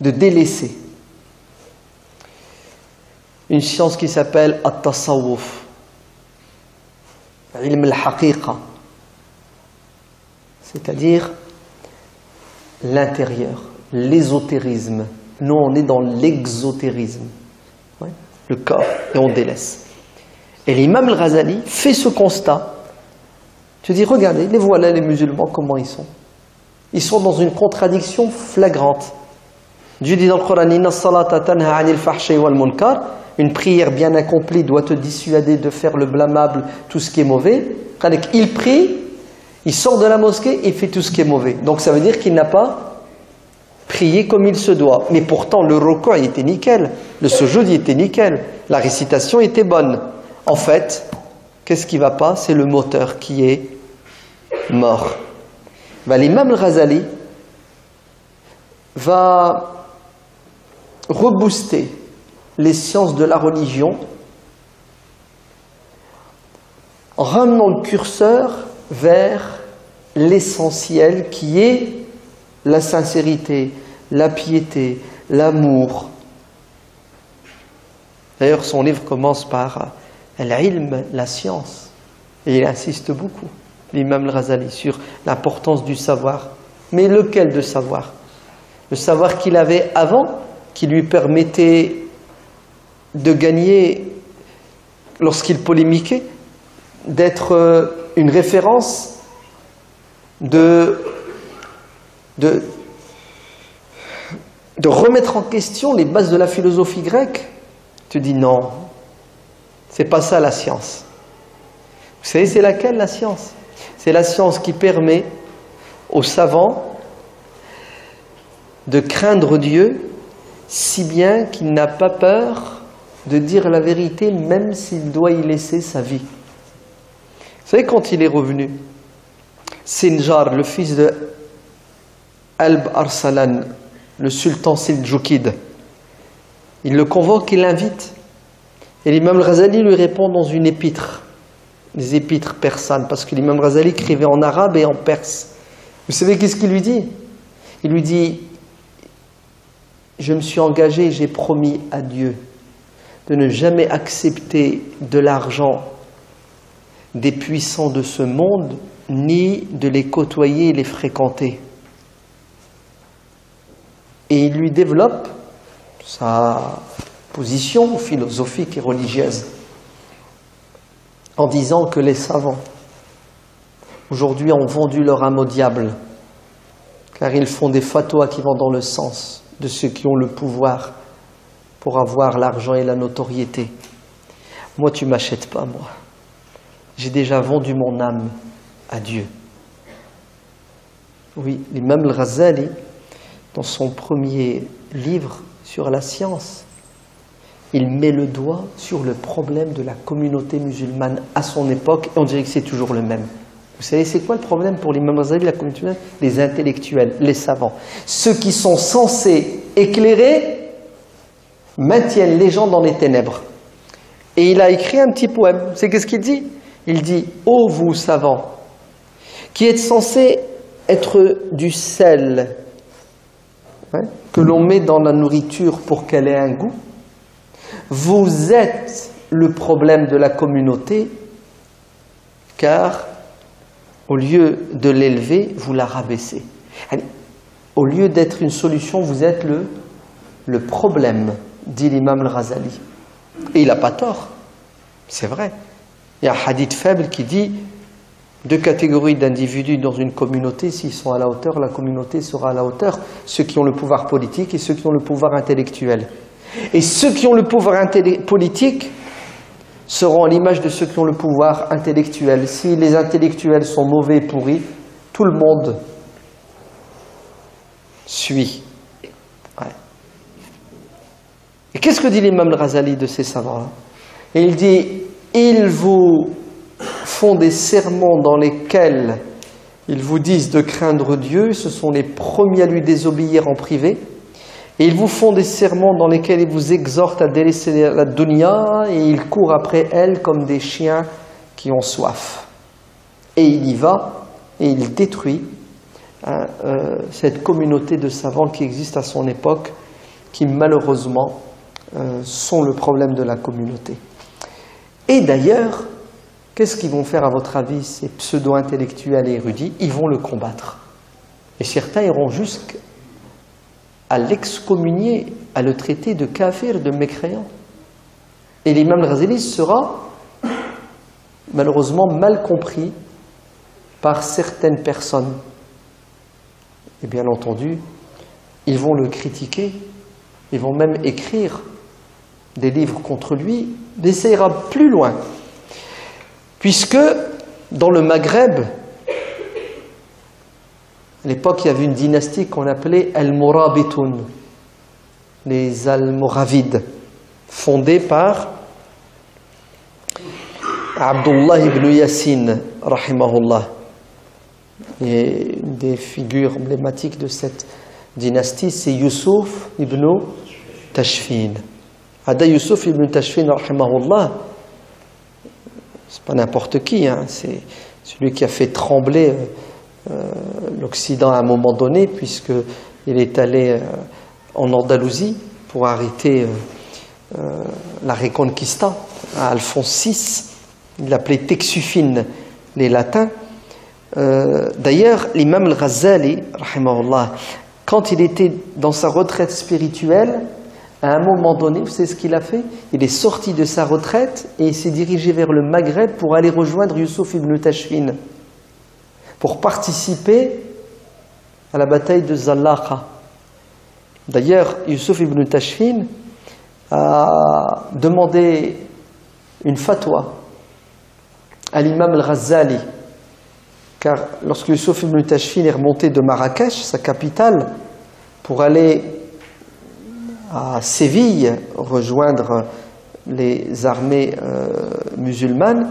de délaisser une science qui s'appelle at-tasawwuf, ilm al-haqiqa, c'est-à-dire l'intérieur, l'ésotérisme. Nous, on est dans l'exotérisme, ouais, le corps, et on délaisse. Et l'imam al-Ghazali fait ce constat. Tu dis, regardez, les voilà les musulmans, comment ils sont. Ils sont dans une contradiction flagrante. Dieu dit dans le Coran, Inna as-salata tanha 'anil fahsha'i wal munkar. Une prière bien accomplie doit te dissuader de faire le blâmable, tout ce qui est mauvais. Il prie, il sort de la mosquée, il fait tout ce qui est mauvais. Donc ça veut dire qu'il n'a pas prié comme il se doit. Mais pourtant le ruku' était nickel, le sujoud était nickel, la récitation était bonne. En fait, qu'est-ce qui ne va pas? C'est le moteur qui est mort. L'imam al-Ghazali va rebooster les sciences de la religion en ramenant le curseur vers l'essentiel qui est la sincérité, la piété, l'amour. D'ailleurs, son livre commence par l'ilm, la science. Et il insiste beaucoup, l'imam al-Ghazali, sur l'importance du savoir. Mais lequel de savoir? Le savoir qu'il avait avant, qui lui permettait de gagner, lorsqu'il polémiquait, d'être une référence, de remettre en question les bases de la philosophie grecque. Tu dis non, c'est pas ça la science. Vous savez c'est laquelle la science? C'est la science qui permet aux savants de craindre Dieu si bien qu'il n'a pas peur de dire la vérité même s'il doit y laisser sa vie. Vous savez quand il est revenu, Sinjar, le fils de Alb Arsalan, le sultan Seldjoukide, il le convoque et l'invite. Et l'imam al-Ghazali lui répond dans une épître, des épîtres persanes, parce que l'imam al-Ghazali écrivait en arabe et en perse. Vous savez qu'est-ce qu'il lui dit? Il lui dit, je me suis engagé et j'ai promis à Dieu de ne jamais accepter de l'argent des puissants de ce monde, ni de les côtoyer et les fréquenter. Et il lui développe sa position philosophique et religieuse en disant que les savants aujourd'hui ont vendu leur âme au diable car ils font des fatwas qui vont dans le sens de ceux qui ont le pouvoir pour avoir l'argent et la notoriété. Moi tu m'achètes pas, moi j'ai déjà vendu mon âme à Dieu. Oui, l'imam al-Ghazali dans son premier livre sur la science, il met le doigt sur le problème de la communauté musulmane à son époque, et on dirait que c'est toujours le même. Vous savez, c'est quoi le problème pour l'imam Ghazali, la communauté musulmane? Les intellectuels, les savants. Ceux qui sont censés éclairer maintiennent les gens dans les ténèbres. Et il a écrit un petit poème. C'est qu'est-ce qu'il dit? Il dit « Ô vous savants, qui êtes censés être du sel, hein, que l'on met dans la nourriture pour qu'elle ait un goût, vous êtes le problème de la communauté, car au lieu de l'élever, vous la rabaissez. Au lieu d'être une solution, vous êtes le problème, dit l'imam al-Ghazali. Et il n'a pas tort, c'est vrai. Il y a un hadith faible qui dit deux catégories d'individus dans une communauté, s'ils sont à la hauteur, la communauté sera à la hauteur, ceux qui ont le pouvoir politique et ceux qui ont le pouvoir intellectuel. Et ceux qui ont le pouvoir politique seront à l'image de ceux qui ont le pouvoir intellectuel. Si les intellectuels sont mauvais et pourris, tout le monde suit. Ouais. Et qu'est-ce que dit l'imam al-Ghazali de ces savants-là? Et il dit, ils vous font des sermons dans lesquels ils vous disent de craindre Dieu, ce sont les premiers à lui désobéir en privé, et ils vous font des sermons dans lesquels ils vous exhortent à délaisser la dunya, et ils courent après elle comme des chiens qui ont soif. Et il y va, et il détruit cette communauté de savants qui existe à son époque, qui malheureusement sont le problème de la communauté. Et d'ailleurs, qu'est-ce qu'ils vont faire à votre avis, ces pseudo-intellectuels et érudits? Ils vont le combattre. Et certains iront jusqu'à l'excommunier, à le traiter de kafir, de mécréant. Et l'imam al-Ghazali sera malheureusement mal compris par certaines personnes. Et bien entendu, ils vont le critiquer, ils vont même écrire des livres contre lui, mais ça ira plus loin. Puisque dans le Maghreb, à l'époque, il y avait une dynastie qu'on appelait Al-Murabitoun, les Almoravides, fondée par Abdullah ibn Yassin, rahimahullah. Et une des figures emblématiques de cette dynastie, c'est Yusuf ibn Tashfin. Ada Yusuf ibn Tashfin, rahimahullah, c'est pas n'importe qui, hein, c'est celui qui a fait trembler l'Occident à un moment donné, puisqu'il est allé en Andalousie pour arrêter la Reconquista à Alphonse VI. Il l'appelait Texufin, les latins. D'ailleurs, l'imam al-Ghazali, rahimahullah, quand il était dans sa retraite spirituelle, à un moment donné, vous savez ce qu'il a fait? Il est sorti de sa retraite et il s'est dirigé vers le Maghreb pour aller rejoindre Yusuf ibn Tashfin, pour participer à la bataille de Zalaqa. D'ailleurs, Yusuf ibn Tashfin a demandé une fatwa à l'imam al-Ghazali, car lorsque Yusuf ibn Tashfin est remonté de Marrakech, sa capitale, pour aller à Séville rejoindre les armées musulmanes,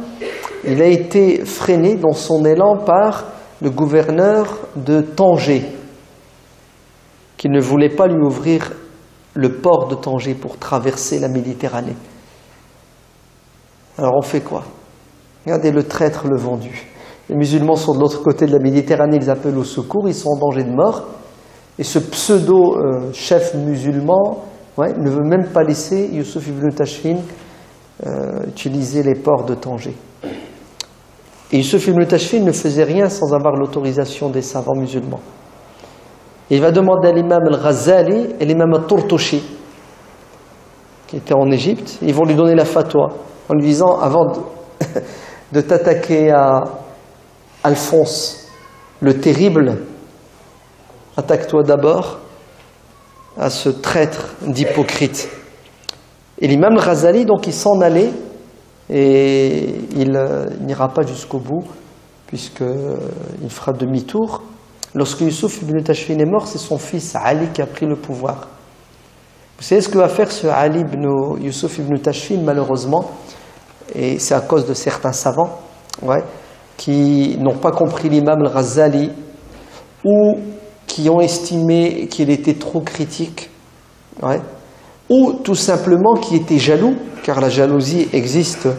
il a été freiné dans son élan par le gouverneur de Tanger, qui ne voulait pas lui ouvrir le port de Tanger pour traverser la Méditerranée. Alors on fait quoi? Regardez le traître, le vendu. Les musulmans sont de l'autre côté de la Méditerranée, ils appellent au secours, ils sont en danger de mort. Et ce pseudo-chef musulman ne veut même pas laisser Yusuf ibn Tashfin utiliser les ports de Tanger. Et Yusuf ibn Tashfin ne faisait rien sans avoir l'autorisation des savants musulmans. Il va demander à l'imam al-Ghazali et l'imam al-Turtushi, qui était en Égypte, ils vont lui donner la fatwa, en lui disant, avant de t'attaquer à Alphonse le Terrible, attaque-toi d'abord à ce traître d'hypocrite. Et l'imam al-Ghazali, donc, il s'en allait, et il n'ira pas jusqu'au bout, puisqu'il fera demi-tour. Lorsque Yusuf ibn Tashfin est mort, c'est son fils Ali qui a pris le pouvoir. Vous savez ce que va faire ce Ali ibn Yusuf ibn Tashfin, malheureusement, et c'est à cause de certains savants qui n'ont pas compris l'imam al-Ghazali, ou qui ont estimé qu'il était trop critique, ou tout simplement qui étaient jaloux, car la jalousie existe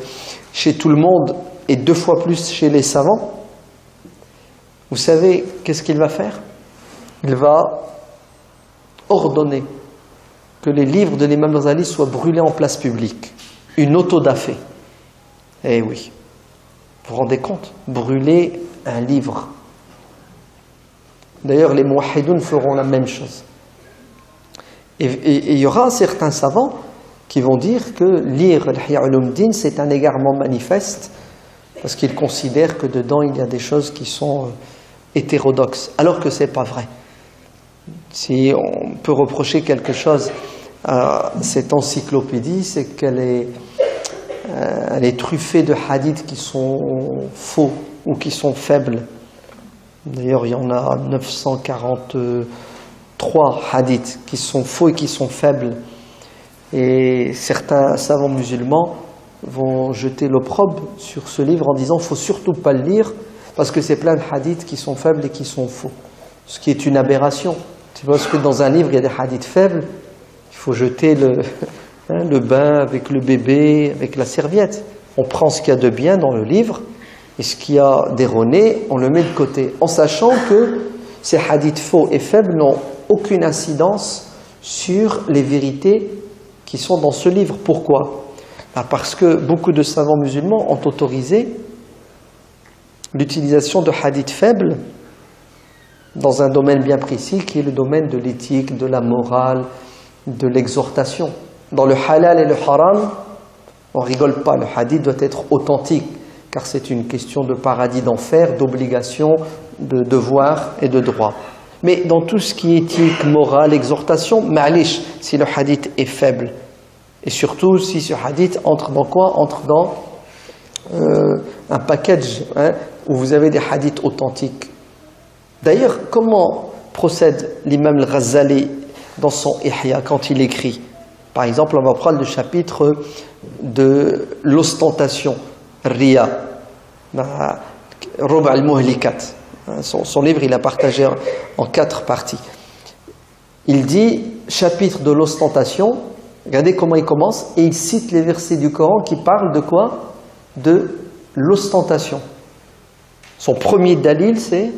chez tout le monde et 2 fois plus chez les savants. Vous savez qu'est-ce qu'il va faire? Il va ordonner que les livres de l'imam Ghazali soient brûlés en place publique. Une autodafé. Eh oui. Vous vous rendez compte? Brûler un livre. D'ailleurs, les muwahhidoun feront la même chose. Et il y aura certains savants qui vont dire que lire l'Ihya Ulumuddin, c'est un égarement manifeste, parce qu'ils considèrent que dedans il y a des choses qui sont hétérodoxes, alors que ce n'est pas vrai. Si on peut reprocher quelque chose à cette encyclopédie, c'est qu'elle est truffée de hadiths qui sont faux ou qui sont faibles. D'ailleurs, il y en a 943 hadiths qui sont faux et qui sont faibles. Et certains savants musulmans vont jeter l'opprobre sur ce livre en disant qu'il ne faut surtout pas le lire parce que c'est plein de hadiths qui sont faibles et qui sont faux. Ce qui est une aberration. Tu vois, parce que dans un livre, il y a des hadiths faibles, il faut jeter le bain avec le bébé, avec la serviette. On prend ce qu'il y a de bien dans le livre et ce qu'il y a d'erroné, on le met de côté, en sachant que ces hadiths faux et faibles n'ont aucune incidence sur les vérités qui sont dans ce livre. Pourquoi ? Parce que beaucoup de savants musulmans ont autorisé l'utilisation de hadiths faibles dans un domaine bien précis qui est le domaine de l'éthique, de la morale, de l'exhortation. Dans le halal et le haram, on ne rigole pas, le hadith doit être authentique, car c'est une question de paradis, d'enfer, d'obligation, de devoir et de droit. Mais dans tout ce qui est éthique, morale, exhortation, ma'alish, si le hadith est faible, et surtout si ce hadith entre dans quoi ? Entre dans un package où vous avez des hadiths authentiques. D'ailleurs, comment procède l'imam al-Ghazali dans son Ihya quand il écrit ? Par exemple, on va prendre le chapitre de l'ostentation, Riya, Rub' al-Muhlikat. Son livre, il a partagé en 4 parties. Il dit, chapitre de l'ostentation, regardez comment il commence, et il cite les versets du Coran qui parlent de quoi ? De l'ostentation. Son premier dalil, c'est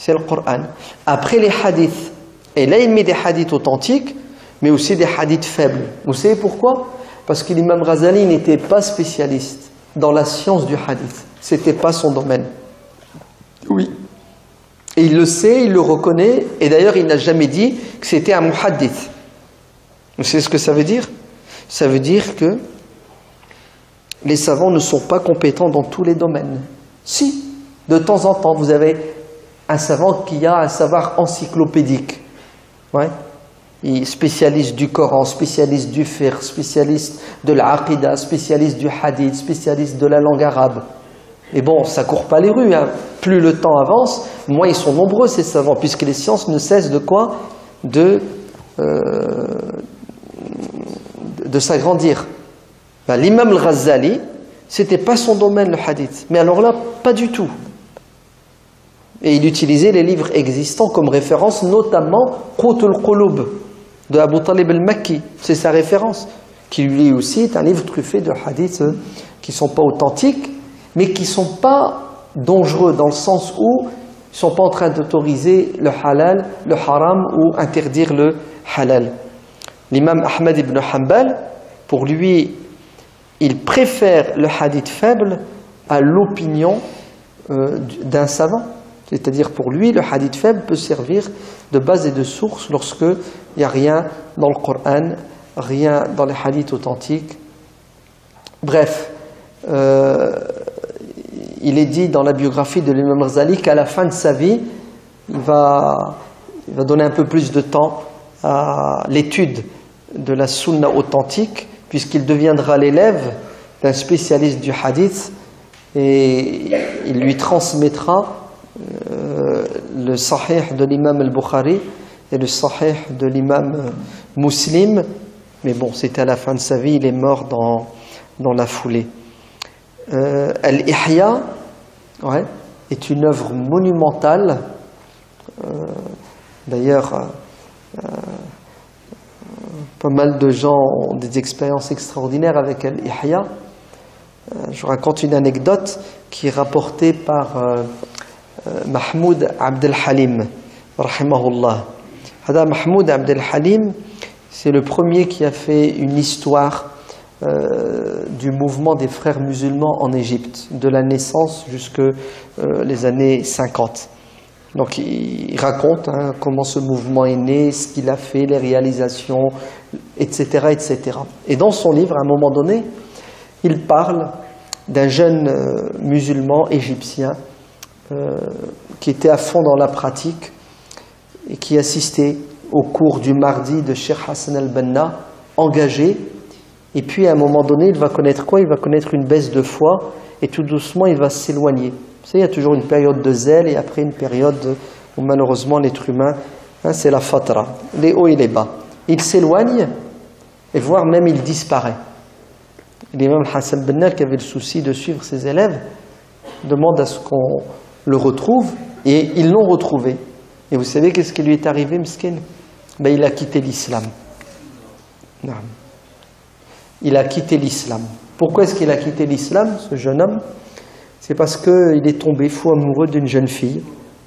le Coran. Après les hadiths, et là il met des hadiths authentiques, mais aussi des hadiths faibles. Vous savez pourquoi ? Parce que l'imam Ghazali n'était pas spécialiste dans la science du hadith. Ce n'était pas son domaine. Oui. Et il le sait, il le reconnaît, et d'ailleurs il n'a jamais dit que c'était un muhaddith. Vous savez ce que ça veut dire ? Ça veut dire que les savants ne sont pas compétents dans tous les domaines. Si, de temps en temps, vous avez un savant qui a un savoir encyclopédique. Ouais. Il est spécialiste du Coran, spécialiste du fiqh, spécialiste de l'aqida, spécialiste du hadith, spécialiste de la langue arabe. Et bon, ça ne court pas les rues. Plus le temps avance, moins ils sont nombreux ces savants, puisque les sciences ne cessent de quoi ? De s'agrandir. L'imam al-Ghazali, c'était pas son domaine le hadith, mais alors là, pas du tout. Et il utilisait les livres existants comme référence, notamment Qut al-Qulub de Abu Talib al-Makki, c'est sa référence, qui lui aussi est un livre truffé de hadiths qui ne sont pas authentiques, mais qui ne sont pas dangereux dans le sens où ils ne sont pas en train d'autoriser le halal, le haram ou interdire le halal. L'imam Ahmad ibn Hanbal, pour lui, il préfère le hadith faible à l'opinion d'un savant. C'est-à-dire pour lui, le hadith faible peut servir de base et de source lorsque il n'y a rien dans le Coran, rien dans les hadiths authentiques. Bref, il est dit dans la biographie de l'imam Ghazali qu'à la fin de sa vie, il va donner un peu plus de temps à l'étude de la sunna authentique, puisqu'il deviendra l'élève d'un spécialiste du hadith et il lui transmettra le sahih de l'imam al-Bukhari et le sahih de l'imam Muslim, mais bon, c'était à la fin de sa vie, il est mort dans la foulée. Al-Ihya est une œuvre monumentale. D'ailleurs, pas mal de gens ont des expériences extraordinaires avec Al-Ihya. Je vous raconte une anecdote qui est rapportée par Mahmoud Abd al-Halim, rahimahullah. Mahmoud Abd al-Halim, c'est le premier qui a fait une histoire du mouvement des frères musulmans en Égypte, de la naissance jusque les années 50. Donc il raconte comment ce mouvement est né, ce qu'il a fait, les réalisations, etc., etc. Et dans son livre, à un moment donné, il parle d'un jeune musulman égyptien qui était à fond dans la pratique et qui assistait au cours du mardi de Cheikh Hassan al-Banna, engagé. Et puis à un moment donné, il va connaître quoi? Il va connaître une baisse de foi et tout doucement il va s'éloigner. Vous savez, il y a toujours une période de zèle et après une période où malheureusement l'être humain, c'est la fatra, les hauts et les bas. Il s'éloigne et voire même il disparaît. L'imam Hassan al-Banna, qui avait le souci de suivre ses élèves, demande à ce qu'on le retrouve et ils l'ont retrouvé. Et vous savez qu'est-ce qui lui est arrivé, Miskin? Il a quitté l'islam. Il a quitté l'islam. Pourquoi est-ce qu'il a quitté l'islam, ce jeune homme? C'est parce qu'il est tombé fou amoureux d'une jeune fille,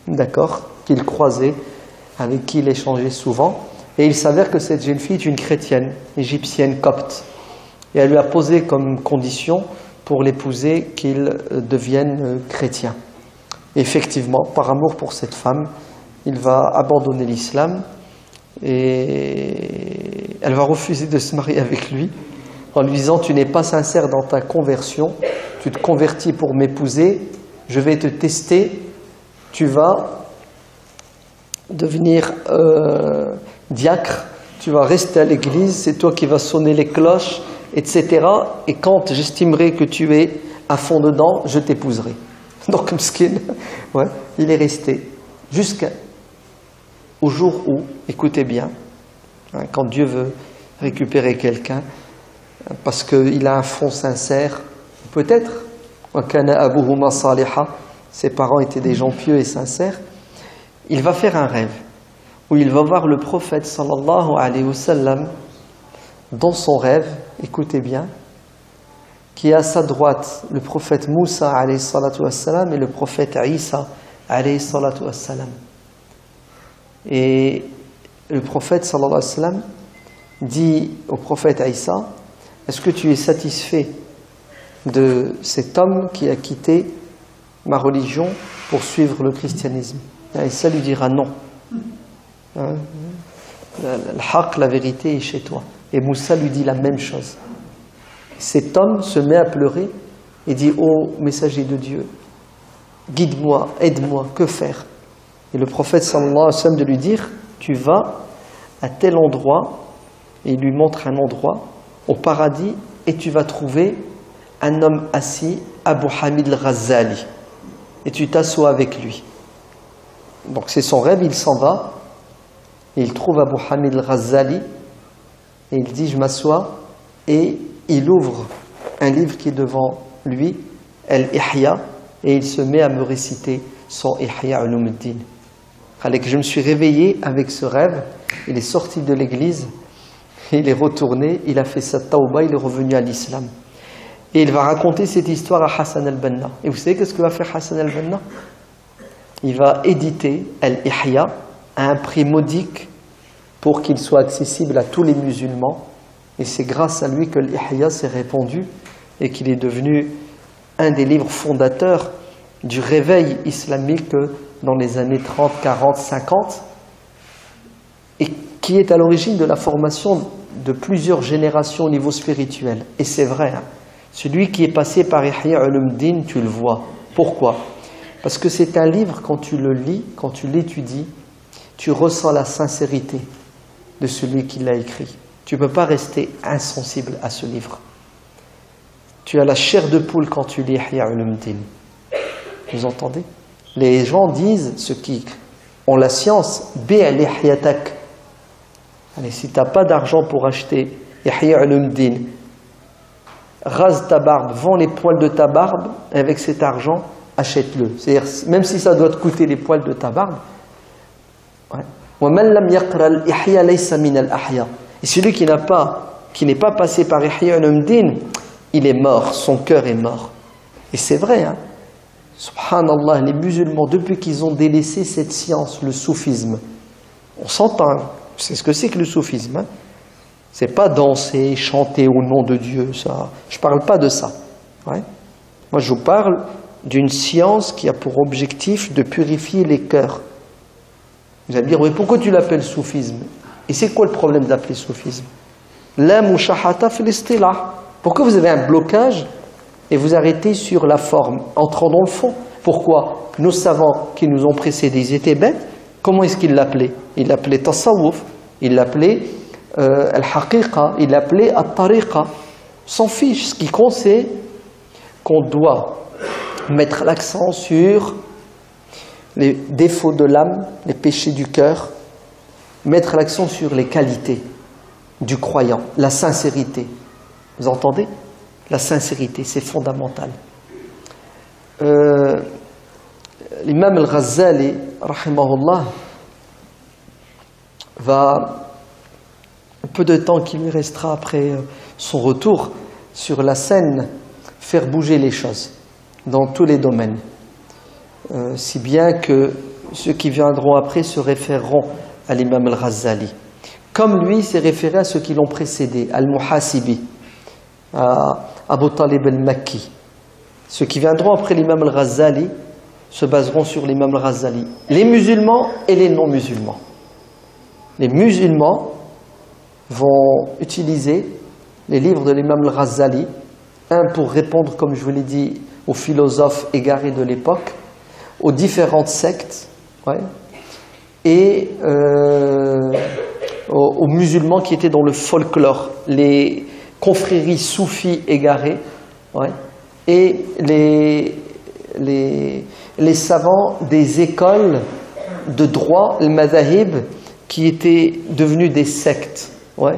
d'accord, qu'il croisait, avec qui il échangeait souvent. Et il s'avère que cette jeune fille est une chrétienne, égyptienne, copte. Et elle lui a posé comme condition pour l'épouser qu'il devienne chrétien. Et effectivement, par amour pour cette femme, il va abandonner l'islam et elle va refuser de se marier avec lui en lui disant: tu n'es pas sincère dans ta conversion, tu te convertis pour m'épouser, je vais te tester, tu vas devenir diacre, tu vas rester à l'église, c'est toi qui vas sonner les cloches, etc. Et quand j'estimerai que tu es à fond dedans, je t'épouserai. Donc Mskin, ouais, il est resté jusqu'au jour où, écoutez bien, quand Dieu veut récupérer quelqu'un, parce qu'il a un fond sincère, peut-être, ses parents étaient des gens pieux et sincères, il va faire un rêve où il va voir le prophète sallallahu alayhi wa sallam dans son rêve, écoutez bien, qui est à sa droite le prophète Moussa alayhi salatu wassalam et le prophète Isa alayhi salatu wassalam. Et le prophète sallallahu alayhi wa sallam dit au prophète Isa: est-ce que tu es satisfait de cet homme qui a quitté ma religion pour suivre le christianisme? Et Isa lui dira non. La vérité est chez toi. Et Moussa lui dit la même chose. Cet homme se met à pleurer et dit: ô messager de Dieu, guide-moi, aide-moi, que faire? Et le prophète sallallahu alayhi wa sallam de lui dire: tu vas à tel endroit, et il lui montre un endroit au paradis, et tu vas trouver un homme assis, Abu Hamid al-Ghazali, et tu t'assois avec lui. Donc c'est son rêve, il s'en va, et il trouve Abu Hamid al-Ghazali, et il dit: je m'assois, et il ouvre un livre qui est devant lui, Al-Ihya, et il se met à me réciter son Ihya Ulumuddin. Je me suis réveillé avec ce rêve, il est sorti de l'église, il est retourné, il a fait sa tauba, il est revenu à l'islam. Et il va raconter cette histoire à Hassan al-Banna. Et vous savez qu'est-ce que va faire Hassan al-Banna? Il va éditer Al-Ihya à un prix modique pour qu'il soit accessible à tous les musulmans. Et c'est grâce à lui que l'Ihya s'est répandu et qu'il est devenu un des livres fondateurs du réveil islamique dans les années 30, 40, 50 et qui est à l'origine de la formation de plusieurs générations au niveau spirituel. Et c'est vrai, hein, celui qui est passé par Ihya Ulumuddin, tu le vois. Pourquoi? Parce que c'est un livre, quand tu le lis, quand tu l'étudies, tu ressens la sincérité de celui qui l'a écrit. Tu ne peux pas rester insensible à ce livre. Tu as la chair de poule quand tu lis Ihya Ulumuddin. Vous entendez? Les gens disent, ceux qui ont la science, bi'al ihyatak. Allez, si tu n'as pas d'argent pour acheter Ihya Ulumuddin, rase ta barbe, vends les poils de ta barbe, et avec cet argent, achète-le. C'est-à-dire, même si ça doit te coûter les poils de ta barbe. Ouais. Et celui qui n'est pas passé par Ihya Ulumuddin, il est mort, son cœur est mort. Et c'est vrai, hein. Subhanallah, les musulmans, depuis qu'ils ont délaissé cette science, le soufisme, on s'entend, c'est ce que c'est que le soufisme, hein. C'est pas danser, chanter au nom de Dieu, ça. Je parle pas de ça. Ouais. Moi, je vous parle d'une science qui a pour objectif de purifier les cœurs. Vous allez me dire, oui, pourquoi tu l'appelles soufisme? Et c'est quoi le problème d'appeler soufisme? La mushahata fil istilah. Pourquoi vous avez un blocage et vous arrêtez sur la forme, entrant dans le fond. Pourquoi? Nos savants qui nous ont précédés, ils étaient bêtes. Comment est-ce qu'ils l'appelaient? Ils l'appelaient tasawwuf, ils l'appelaient al-haqiqa, ils l'appelaient at-tariqa. S'en fiche, ce qui compte c'est qu'on doit mettre l'accent sur les défauts de l'âme, les péchés du cœur, mettre l'accent sur les qualités du croyant, la sincérité. Vous entendez? La sincérité, c'est fondamental. L'imam al-Ghazali, rahimahullah, va, peu de temps qui lui restera après son retour sur la scène, faire bouger les choses dans tous les domaines. Si bien que ceux qui viendront après se référeront à l'imam al-Ghazali. Comme lui s'est référé à ceux qui l'ont précédé, al-Muhasibi, à Abu Talib al-Makki. Ceux qui viendront après l'imam al-Ghazali se baseront sur l'imam al-Ghazali. Les musulmans et les non-musulmans. Les musulmans vont utiliser les livres de l'imam al-Ghazali, un pour répondre, comme je vous l'ai dit, aux philosophes égarés de l'époque, aux différentes sectes, ouais, et aux musulmans qui étaient dans le folklore, les confréries soufis égarées, ouais, et les savants des écoles de droit, le madhahib, qui étaient devenus des sectes. Ouais.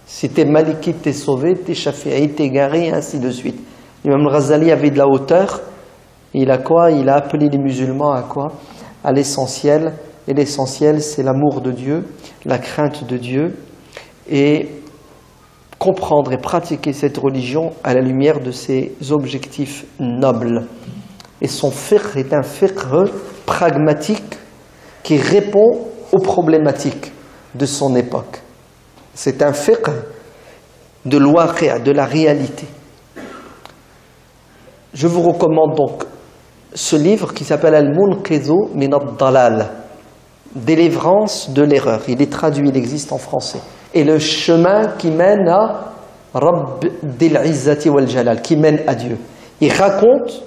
Si t'es malikite, t'es sauvé, t'es shafi'ite, t'es égaré, et ainsi de suite. L'imam al-Ghazali avait de la hauteur. Il a quoi? Il a appelé les musulmans à quoi? À l'essentiel. Et l'essentiel, c'est l'amour de Dieu, la crainte de Dieu, et comprendre et pratiquer cette religion à la lumière de ses objectifs nobles. Et son fiqh est un fiqh pragmatique qui répond aux problématiques de son époque. C'est un fiqh de l'waqi', de la réalité. Je vous recommande donc ce livre qui s'appelle Al-Munqidhu min ad-dalal, délivrance de l'erreur. Il est traduit, il existe en français. Et le chemin qui mène à Rabb dil Izzati wal Jalal, qui mène à Dieu. Il raconte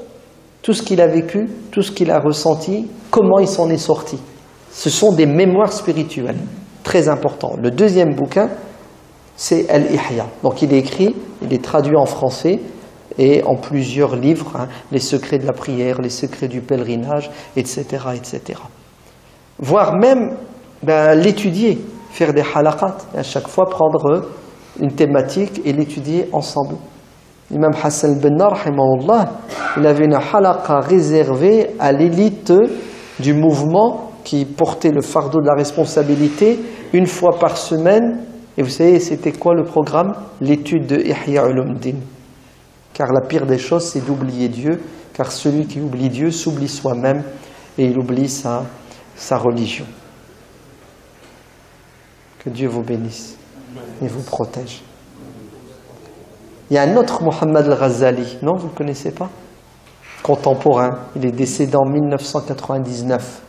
tout ce qu'il a vécu, tout ce qu'il a ressenti, comment il s'en est sorti. Ce sont des mémoires spirituelles, très importants. Le deuxième bouquin, c'est Al-Ihya. Donc il est écrit, il est traduit en français et en plusieurs livres, hein, les secrets de la prière, les secrets du pèlerinage, etc., etc. Voire même l'étudier, faire des halaqat, et à chaque fois prendre une thématique et l'étudier ensemble. L'imam Hassan al-Banna, rahimahullah, il avait une halaqa réservée à l'élite du mouvement qui portait le fardeau de la responsabilité une fois par semaine. Et vous savez, c'était quoi le programme? L'étude de Ihya Ulumuddin. Car la pire des choses, c'est d'oublier Dieu, car celui qui oublie Dieu s'oublie soi-même et il oublie sa religion. Que Dieu vous bénisse et vous protège. Il y a un autre Muhammad al-Ghazali, non, vous ne le connaissez pas? Contemporain, il est décédé en 1999.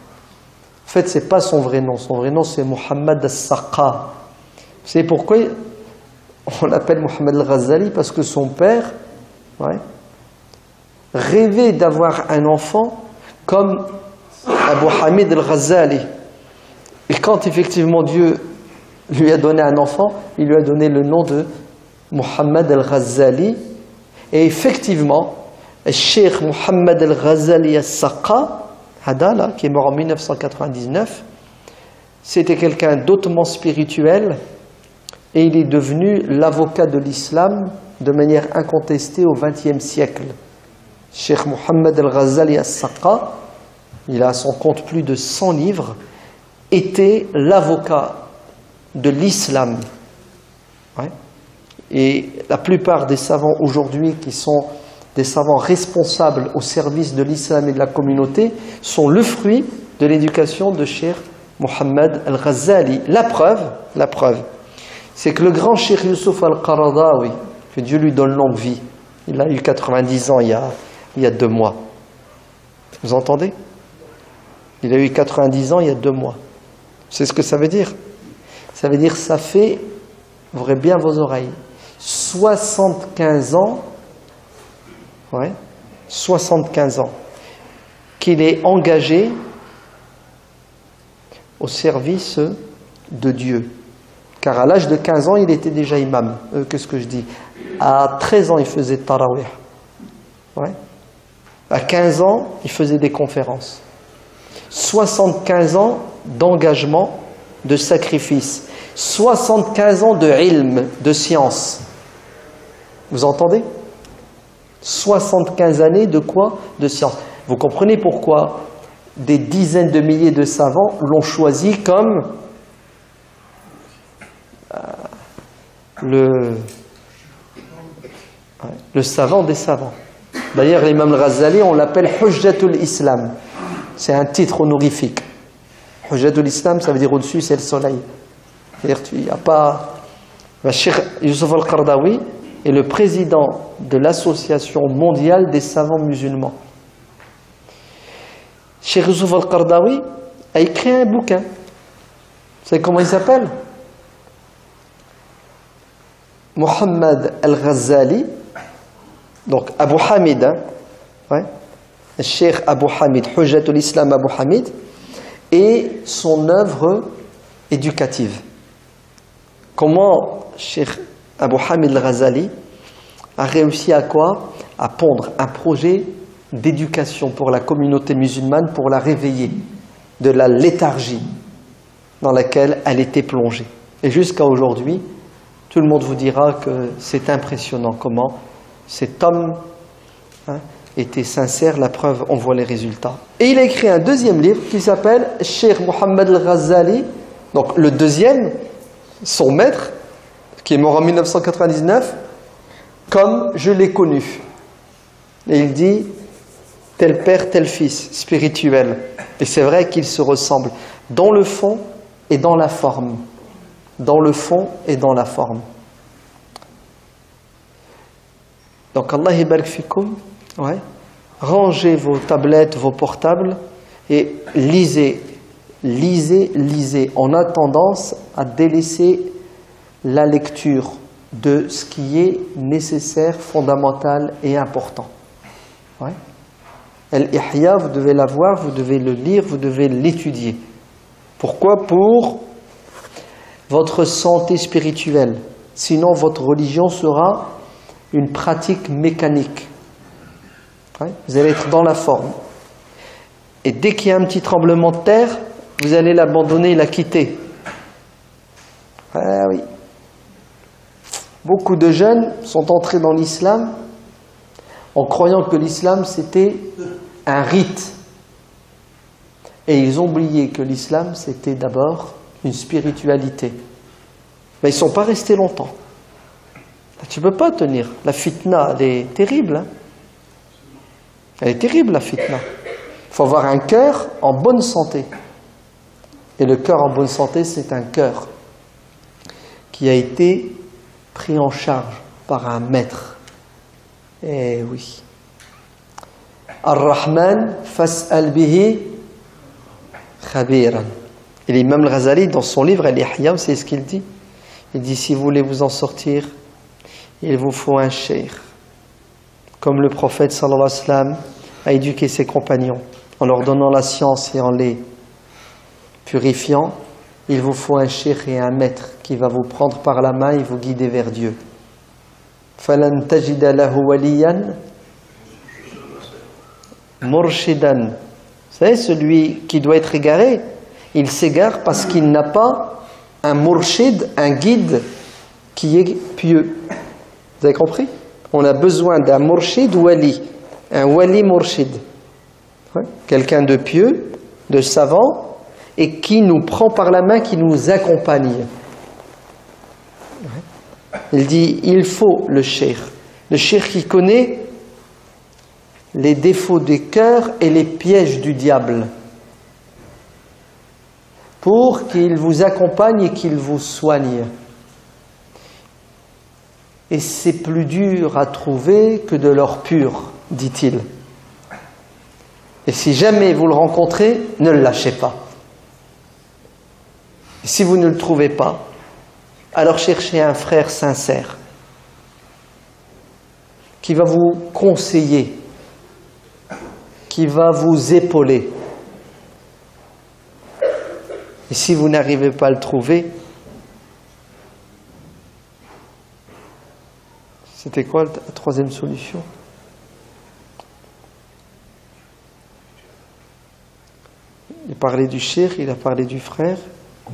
En fait, ce n'est pas son vrai nom c'est Muhammad al-Saqqa. Vous savez pourquoi on l'appelle Muhammad al-Ghazali? Parce que son père, ouais, rêvait d'avoir un enfant comme Abu Hamid al-Ghazali. Et quand effectivement Dieu lui a donné un enfant, il lui a donné le nom de Muhammad al-Ghazali. Et effectivement, le Cheikh Muhammad al-Ghazali al-Saqqa, qui est mort en 1999, c'était quelqu'un d'autrement spirituel et il est devenu l'avocat de l'islam de manière incontestée au XXe siècle. Cheikh Muhammad al-Ghazali al-Saqqa, il a à son compte plus de 100 livres, était l'avocat de l'islam. Ouais. Et la plupart des savants aujourd'hui qui sont des savants responsables au service de l'islam et de la communauté sont le fruit de l'éducation de Cheikh Muhammad al-Ghazali. La preuve, c'est que le grand Cheikh Youssouf al-Qaradawi, que Dieu lui donne longue vie, il a eu 90 ans il y a 2 mois. Vous entendez? Il a eu 90 ans il y a 2 mois. C'est ce que ça veut dire? Ça veut dire, ça fait, ouvrez bien vos oreilles, 75 ans ouais, 75 ans, qu'il est engagé au service de Dieu. Car à l'âge de 15 ans, il était déjà imam. Qu'est-ce que je dis? À 13 ans, il faisait tarawih. Ouais. À 15 ans, il faisait des conférences. 75 ans d'engagement, de sacrifice. 75 ans de ilm, de science. Vous entendez? 75 années de quoi? De science. Vous comprenez pourquoi des dizaines de milliers de savants l'ont choisi comme le savant des savants. D'ailleurs, l'imam al-Ghazali, on l'appelle Hujjatul Islam. C'est un titre honorifique. Hujjatul Islam, ça veut dire au-dessus, c'est le soleil. C'est-à-dire qu'il n'y a pas... Cheikh Youssouf al-Qaradawi est le président de l'Association mondiale des savants musulmans. Cheikh Youssouf al-Qaradawi a écrit un bouquin. Vous savez comment il s'appelle? Muhammad al-Ghazali, donc Abu Hamid, hein, ouais, Cheikh Abu Hamid, Hujjatul Islam Abu Hamid, et son œuvre éducative. Comment Cheikh Abu Hamid al-Ghazali a réussi à quoi? À pondre un projet d'éducation pour la communauté musulmane, pour la réveiller de la léthargie dans laquelle elle était plongée. Et jusqu'à aujourd'hui, tout le monde vous dira que c'est impressionnant comment cet homme était sincère. La preuve, on voit les résultats. Et il a écrit un deuxième livre qui s'appelle Cheikh Mohammed al-Ghazali. Donc le deuxième, son maître, qui est mort en 1999, comme je l'ai connu. Et il dit, tel père, tel fils, spirituel. Et c'est vrai qu'ils se ressemblent dans le fond et dans la forme. Dans le fond et dans la forme. Donc Allah yabarak fikoum, ouais. Rangez vos tablettes, vos portables et lisez, lisez, lisez. On a tendance à délaisser la lecture de ce qui est nécessaire, fondamental et important. Ouais. Al-Ihya, vous devez l'avoir, vous devez le lire, vous devez l'étudier. Pourquoi? Pour votre santé spirituelle. Sinon, votre religion sera une pratique mécanique. Ouais, vous allez être dans la forme. Et dès qu'il y a un petit tremblement de terre, vous allez l'abandonner et la quitter. Ah oui. Beaucoup de jeunes sont entrés dans l'islam en croyant que l'islam c'était un rite. Et ils ont oublié que l'islam c'était d'abord une spiritualité. Mais ils ne sont pas restés longtemps. Tu ne peux pas tenir. La fitna, elle est terrible. Hein, elle est terrible, la fitna. Il faut avoir un cœur en bonne santé. Et le cœur en bonne santé, c'est un cœur qui a été pris en charge par un maître. Eh oui. Ar-Rahman fas'al bihi khabiran. Et l'imam al-Ghazali, dans son livre Al-Ihya, c'est ce qu'il dit. Il dit, si vous voulez vous en sortir, il vous faut un cheikh. Comme le prophète sallallahu alayhi wa sallam a éduqué ses compagnons, en leur donnant la science et en les purifiant, il vous faut un cheikh et un maître qui va vous prendre par la main et vous guider vers Dieu. فَلَنْ تَجِدَ لَهُ وَلِيًّا مُرْشِدًا. Vous savez, celui qui doit être égaré, il s'égare parce qu'il n'a pas un murshid, un guide qui est pieux. Vous avez compris? On a besoin d'un murshid wali, un wali murshid. Ouais. Quelqu'un de pieux, de savant, et qui nous prend par la main, qui nous accompagne. Ouais. Il dit, il faut le cheikh qui connaît les défauts des cœurs et les pièges du diable, pour qu'il vous accompagne et qu'il vous soigne. Et c'est plus dur à trouver que de l'or pur, dit-il. Et si jamais vous le rencontrez, ne le lâchez pas. Et si vous ne le trouvez pas, alors cherchez un frère sincère. qui va vous conseiller, qui va vous épauler. Et si vous n'arrivez pas à le trouver, c'était quoi la troisième solution? Il a parlé du cheikh, il a parlé du frère,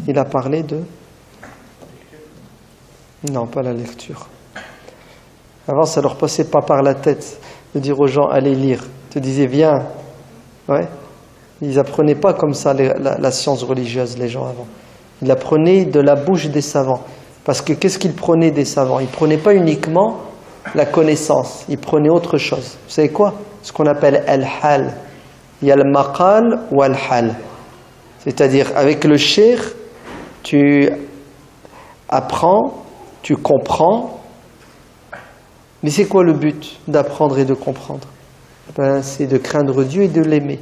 il a parlé de... Non, pas la lecture. Avant, ça ne leur passait pas par la tête de dire aux gens, allez lire. Ils te disaient, viens. Ouais. Ils n'apprenaient pas comme ça la science religieuse, les gens avant. Ils apprenaient de la bouche des savants. Parce que qu'est-ce qu'ils prenaient des savants? Ils ne prenaient pas uniquement la connaissance, ils prenaient autre chose. Vous savez quoi? Ce qu'on appelle al-hal. Il y a le maqal ou al-hal. C'est-à-dire, avec le cheikh, tu apprends, tu comprends. Mais c'est quoi le but d'apprendre et de comprendre? C'est de craindre Dieu et de l'aimer.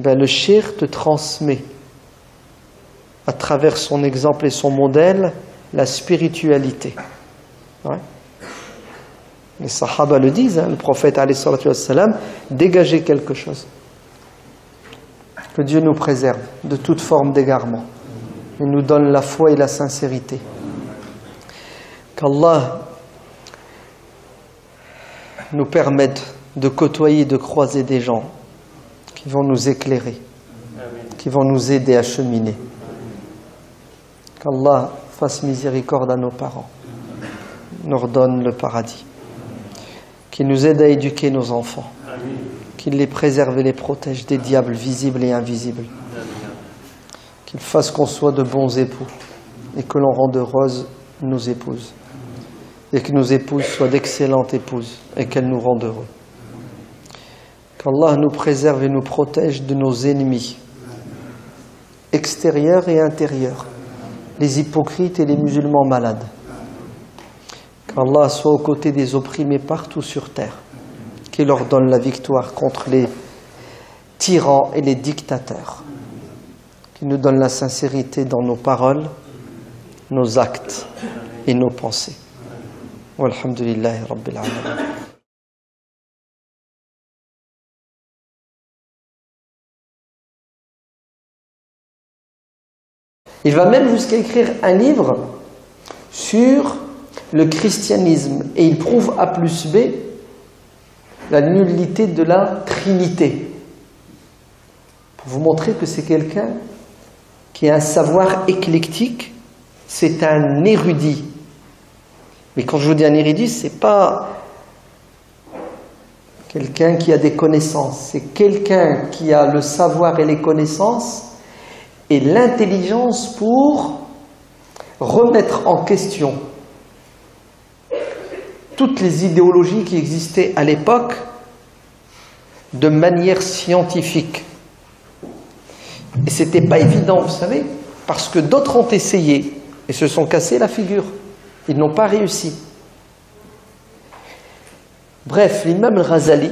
Le cheikh te transmet, à travers son exemple et son modèle, la spiritualité. Ouais. Les sahaba le disent, le prophète alayhi salatu wassalam, dégagez quelque chose. Que Dieu nous préserve de toute forme d'égarement. Il nous donne la foi et la sincérité. Qu'Allah nous permette de côtoyer, de croiser des gens qui vont nous éclairer, qui vont nous aider à cheminer. Qu'Allah fasse miséricorde à nos parents, nous redonne le paradis. Qu'il nous aide à éduquer nos enfants, qu'il les préserve et les protège des diables visibles et invisibles, qu'il fasse qu'on soit de bons époux et que l'on rende heureuses nos épouses, et que nos épouses soient d'excellentes épouses et qu'elles nous rendent heureux. Qu'Allah nous préserve et nous protège de nos ennemis extérieurs et intérieurs, les hypocrites et les musulmans malades. Qu'Allah soit aux côtés des opprimés partout sur terre, qu'il leur donne la victoire contre les tyrans et les dictateurs, qu'il nous donne la sincérité dans nos paroles, nos actes et nos pensées. Walhamdulillahi Rabbil Alamin. Il va même jusqu'à écrire un livre sur le christianisme et il prouve A plus B la nullité de la Trinité. Pour vous montrer que c'est quelqu'un qui a un savoir éclectique, c'est un érudit. Mais quand je vous dis un érudit, c'est pas quelqu'un qui a des connaissances, c'est quelqu'un qui a le savoir et les connaissances et l'intelligence pour remettre en question toutes les idéologies qui existaient à l'époque de manière scientifique. Et c'était pas évident, vous savez, parce que d'autres ont essayé et se sont cassés la figure. Ils n'ont pas réussi. Bref, l'imam al-Ghazali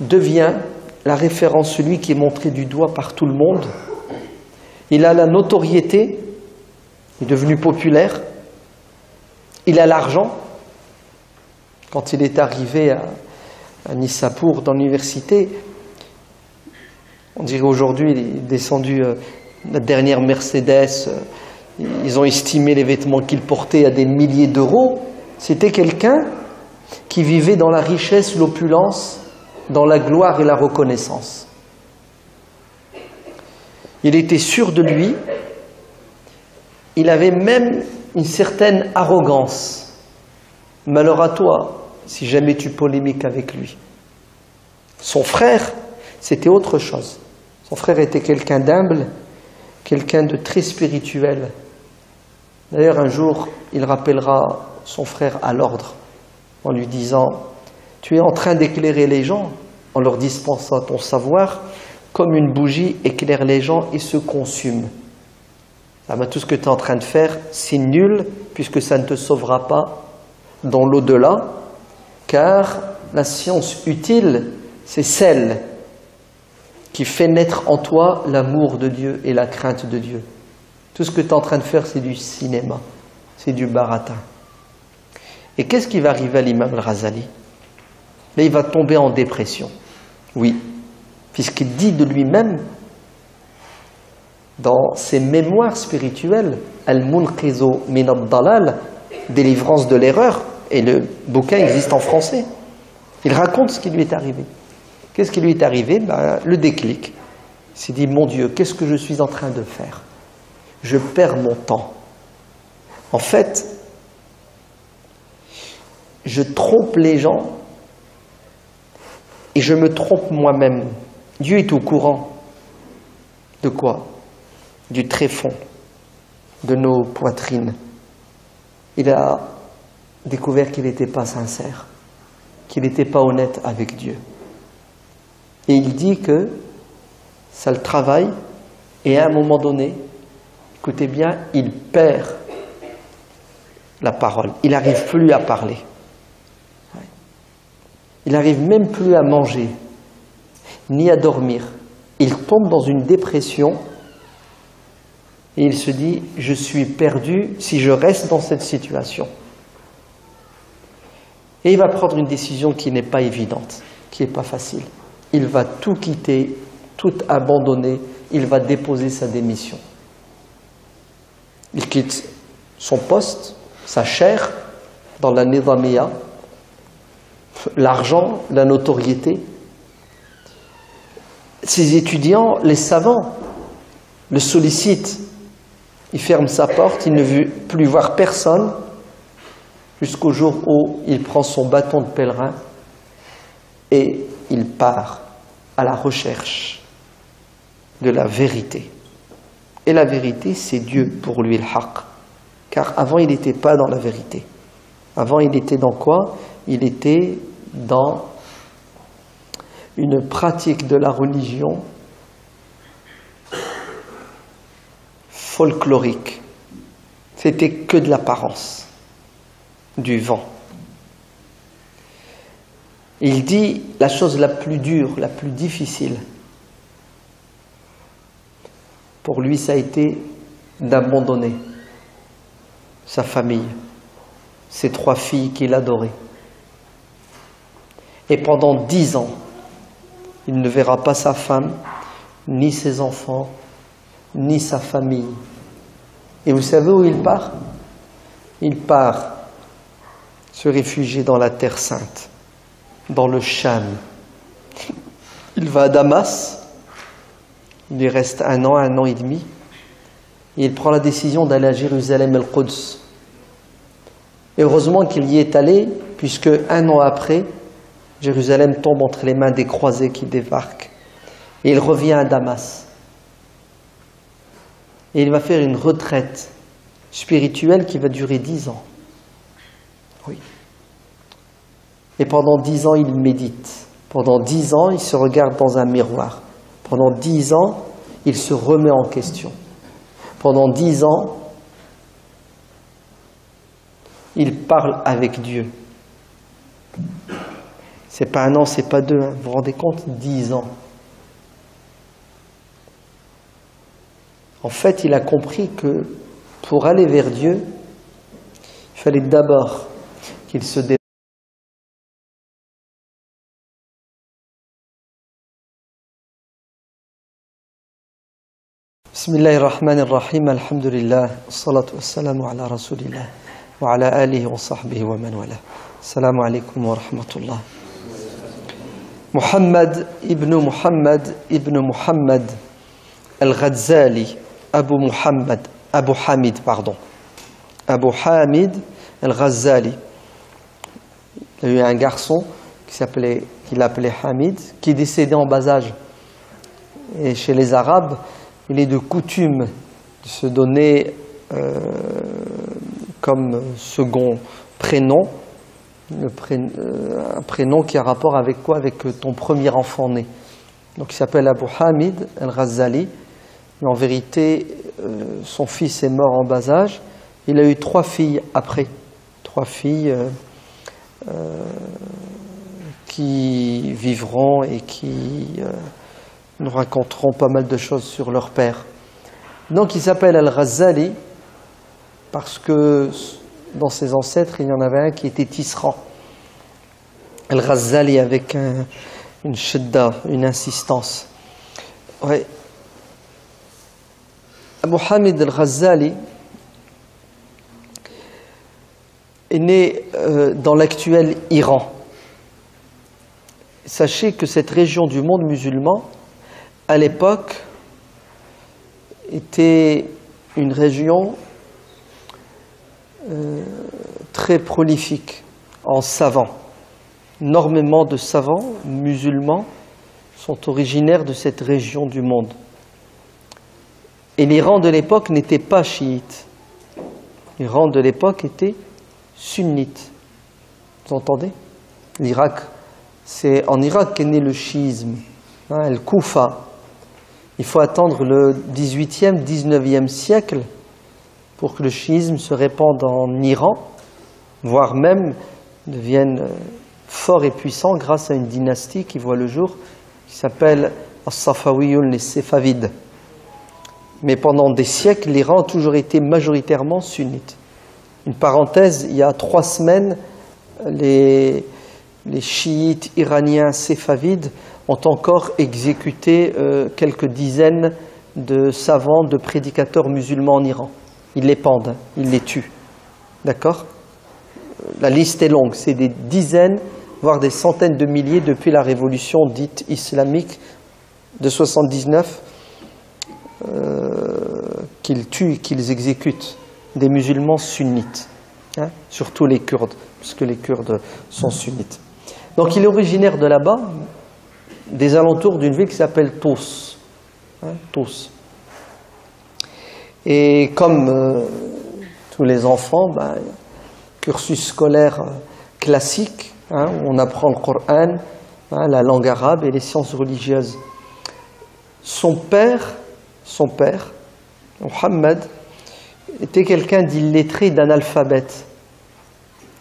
devient la référence, celui qui est montré du doigt par tout le monde. Il a la notoriété, il est devenu populaire, il a l'argent. Quand il est arrivé à Nisapur, dans l'université, on dirait aujourd'hui, il est descendu la dernière Mercedes, ils ont estimé les vêtements qu'il portait à des milliers d'euros. C'était quelqu'un qui vivait dans la richesse, l'opulence, dans la gloire et la reconnaissance. Il était sûr de lui, il avait même une certaine arrogance. Malheur à toi, si jamais tu polémiques avec lui. Son frère, c'était autre chose. Son frère était quelqu'un d'humble, quelqu'un de très spirituel. D'ailleurs, un jour, il rappellera son frère à l'ordre en lui disant « Tu es en train d'éclairer les gens en leur dispensant ton savoir, comme une bougie éclaire les gens et se consume. Tout ce que tu es en train de faire, c'est nul, puisque ça ne te sauvera pas dans l'au-delà, car la science utile, c'est celle qui fait naître en toi l'amour de Dieu et la crainte de Dieu. Tout ce que tu es en train de faire, c'est du cinéma, c'est du baratin. Et qu'est-ce qui va arriver à l'imam al-Ghazali ? mais il va tomber en dépression. Oui, puisqu'il dit de lui-même, dans ses mémoires spirituelles, Al-Munqizu min ad-dalal, délivrance de l'erreur, et le bouquin existe en français. Il raconte ce qui lui est arrivé. Qu'est-ce qui lui est arrivé? Le déclic. Il s'est dit, mon Dieu, qu'est-ce que je suis en train de faire? Je perds mon temps. En fait, je trompe les gens et je me trompe moi-même. Dieu est au courant de quoi? Du tréfonds de nos poitrines. Il a découvert qu'il n'était pas sincère, qu'il n'était pas honnête avec Dieu. Et il dit que ça le travaille, et à un moment donné, écoutez bien, il perd la parole. Il n'arrive plus à parler. Il n'arrive même plus à manger, ni à dormir. Il tombe dans une dépression et il se dit, je suis perdu si je reste dans cette situation. Et il va prendre une décision qui n'est pas évidente, qui n'est pas facile. Il va tout quitter, tout abandonner, il va déposer sa démission. Il quitte son poste, sa chair dans la Nizamiya, l'argent, la notoriété. Ses étudiants, les savants, le sollicitent. Il ferme sa porte, il ne veut plus voir personne, jusqu'au jour où il prend son bâton de pèlerin et il part à la recherche de la vérité. Et la vérité, c'est Dieu pour lui, le haqq. Car avant, il n'était pas dans la vérité. Avant, il était dans quoi? Il était dans une pratique de la religion folklorique. C'était que de l'apparence, du vent. Il dit la chose la plus dure, la plus difficile, pour lui, ça a été d'abandonner sa famille, ses 3 filles qu'il adorait. Et pendant 10 ans, il ne verra pas sa femme, ni ses enfants, ni sa famille. Et vous savez où il part? Il part se réfugier dans la Terre Sainte, dans le Cham. Il va à Damas, il y reste 1 an et demi, et il prend la décision d'aller à Jérusalem el-Quds. Et heureusement qu'il y est allé, puisque 1 an après, Jérusalem tombe entre les mains des croisés qui débarquent. Et il revient à Damas. Et il va faire une retraite spirituelle qui va durer 10 ans. Oui. Et pendant 10 ans, il médite. Pendant 10 ans, il se regarde dans un miroir. Pendant 10 ans, il se remet en question. Pendant 10 ans, il parle avec Dieu. C'est pas 1 an, c'est pas 2, hein. Vous vous rendez compte? 10 ans. En fait, il a compris que pour aller vers Dieu, il fallait d'abord qu'il se développe. Bismillahirrahmanirrahim, alhamdulillah, salatu wassalamu ala rasulillah, wa ala alihi wa sahbihi wa man wala. Assalamu alaikum wa rahmatullah. Muhammad ibn Muhammad al-Ghazali, Abu Hamid al-Ghazali. Il y a eu un garçon qu'il appelait Hamid, qui est décédé en bas âge. Et chez les Arabes, il est de coutume de se donner comme second prénom, un prénom qui a rapport avec quoi? Avec ton premier enfant né. Donc il s'appelle Abu Hamid al-Ghazali. Mais en vérité, son fils est mort en bas âge. Il a eu 3 filles après. 3 filles qui vivront et qui nous raconteront pas mal de choses sur leur père. Donc il s'appelle Al-Ghazali parce que dans ses ancêtres, il y en avait un qui était tisserand. Al-Ghazali avec une shidda, une insistance. Ouais. Abu Hamid Al-Ghazali est né dans l'actuel Iran. Sachez que cette région du monde musulman, à l'époque, était une région très prolifique en savants. Énormément de savants musulmans sont originaires de cette région du monde. Et l'Iran de l'époque n'était pas chiite. L'Iran de l'époque était sunnite. Vous entendez? L'Irak, c'est en Irak qu'est né le chiisme, le Koufa. Il faut attendre le 18e, 19e siècle pour que le chiisme se répande en Iran, voire même devienne fort et puissant grâce à une dynastie qui voit le jour, qui s'appelle As-Safawiyoun, les Séfavides. Mais pendant des siècles, l'Iran a toujours été majoritairement sunnite. Une parenthèse, il y a 3 semaines, les chiites iraniens séfavides ont encore exécuté quelques dizaines de savants, de prédicateurs musulmans en Iran. Ils les pendent, ils les tuent. D'accord? La liste est longue, c'est des dizaines, voire des centaines de milliers depuis la révolution dite islamique de 79 qu'ils tuent et qu'ils exécutent des musulmans sunnites, surtout les Kurdes, puisque les Kurdes sont sunnites. Donc il est originaire de là-bas, des alentours d'une ville qui s'appelle Tous. Tous. Et comme tous les enfants, cursus scolaire classique, où on apprend le Coran, la langue arabe et les sciences religieuses. Son père, Mohammed, était quelqu'un d'illettré, d'analphabète.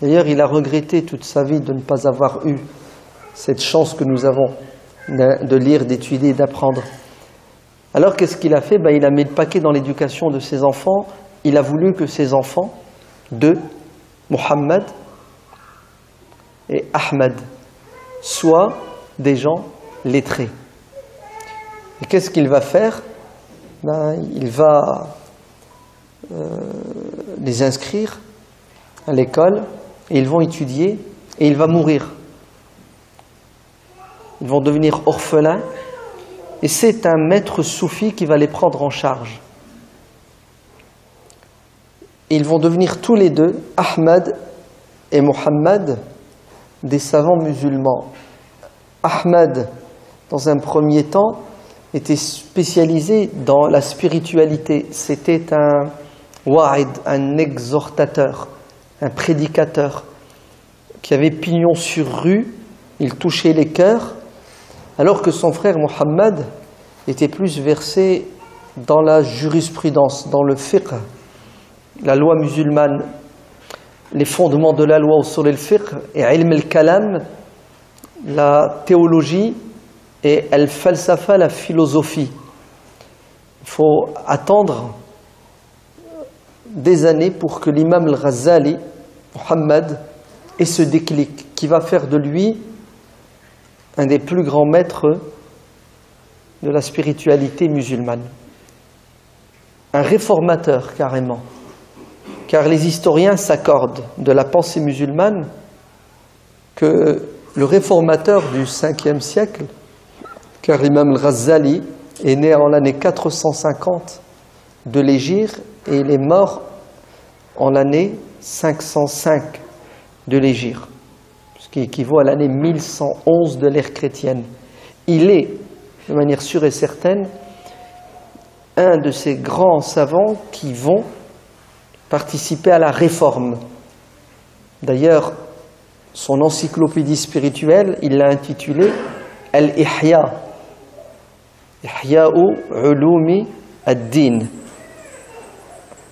D'ailleurs, il a regretté toute sa vie de ne pas avoir eu cette chance que nous avons de lire, d'étudier, d'apprendre. Alors, qu'est-ce qu'il a fait? Il a mis le paquet dans l'éducation de ses enfants. Il a voulu que ses enfants, Mohammed et Ahmed, soient des gens lettrés. Et qu'est-ce qu'il va faire? Il va les inscrire à l'école et ils vont étudier et il va mourir. Ils vont devenir orphelins et c'est un maître soufi qui va les prendre en charge. Et ils vont devenir tous les deux, Ahmed et Mohammed, des savants musulmans. Ahmed, dans un premier temps, était spécialisé dans la spiritualité. C'était un wa'id, un exhortateur, un prédicateur qui avait pignon sur rue, il touchait les cœurs, alors que son frère Mohammed était plus versé dans la jurisprudence, dans le fiqh, la loi musulmane, les fondements de la loi sur le fiqh et ilm al-kalam, la théologie et al-falsafa, la philosophie. Il faut attendre des années pour que l'imam al-Ghazali, Mohammed, ait ce déclic qui va faire de lui un des plus grands maîtres de la spiritualité musulmane. Un réformateur carrément. Car les historiens s'accordent de la pensée musulmane que le réformateur du 5e siècle, car l'imam al-Ghazali est né en l'année 450 de l'Hégire et il est mort en l'année 505 de l'Hégire, ce qui équivaut à l'année 1111 de l'ère chrétienne. Il est, de manière sûre et certaine, un de ces grands savants qui vont participer à la réforme. D'ailleurs, son encyclopédie spirituelle, il l'a intitulée Al-Ihya, Ihya'u Ulumi ad-Din.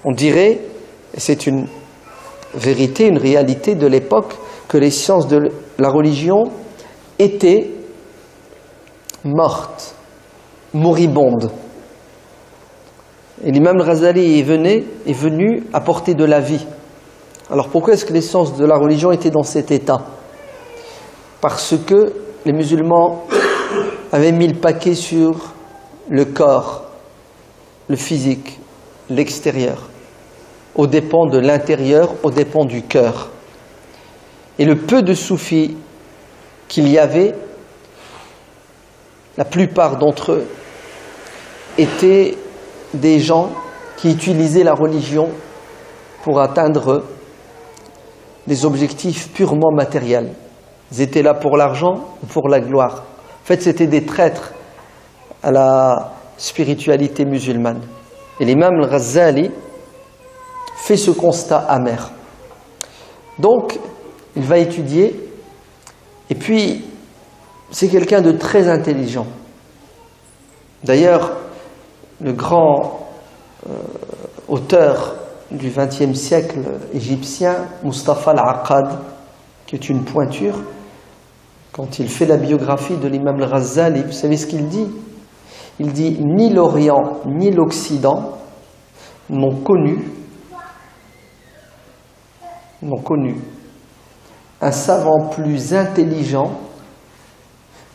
On dirait, et c'est une vérité, une réalité de l'époque, que les sciences de la religion étaient mortes, moribondes. Et l'imam al-Ghazali est venu apporter de la vie. Alors pourquoi est-ce que les sciences de la religion étaient dans cet état? parce que les musulmans avaient mis le paquet sur le corps, le physique, l'extérieur, aux dépens de l'intérieur, aux dépens du cœur. Et le peu de soufis qu'il y avait, la plupart d'entre eux étaient des gens qui utilisaient la religion pour atteindre des objectifs purement matériels. Ils étaient là pour l'argent ou pour la gloire. En fait, c'était des traîtres à la spiritualité musulmane. Et l'imam al-Ghazali fait ce constat amer. Donc, il va étudier, et puis, c'est quelqu'un de très intelligent. D'ailleurs, le grand auteur du XXe siècle égyptien, Mustafa al-Aqad, qui est une pointure, quand il fait la biographie de l'imam al-Ghazali, vous savez ce qu'il dit? Il dit « Ni l'Orient ni l'Occident n'ont connu un savant plus intelligent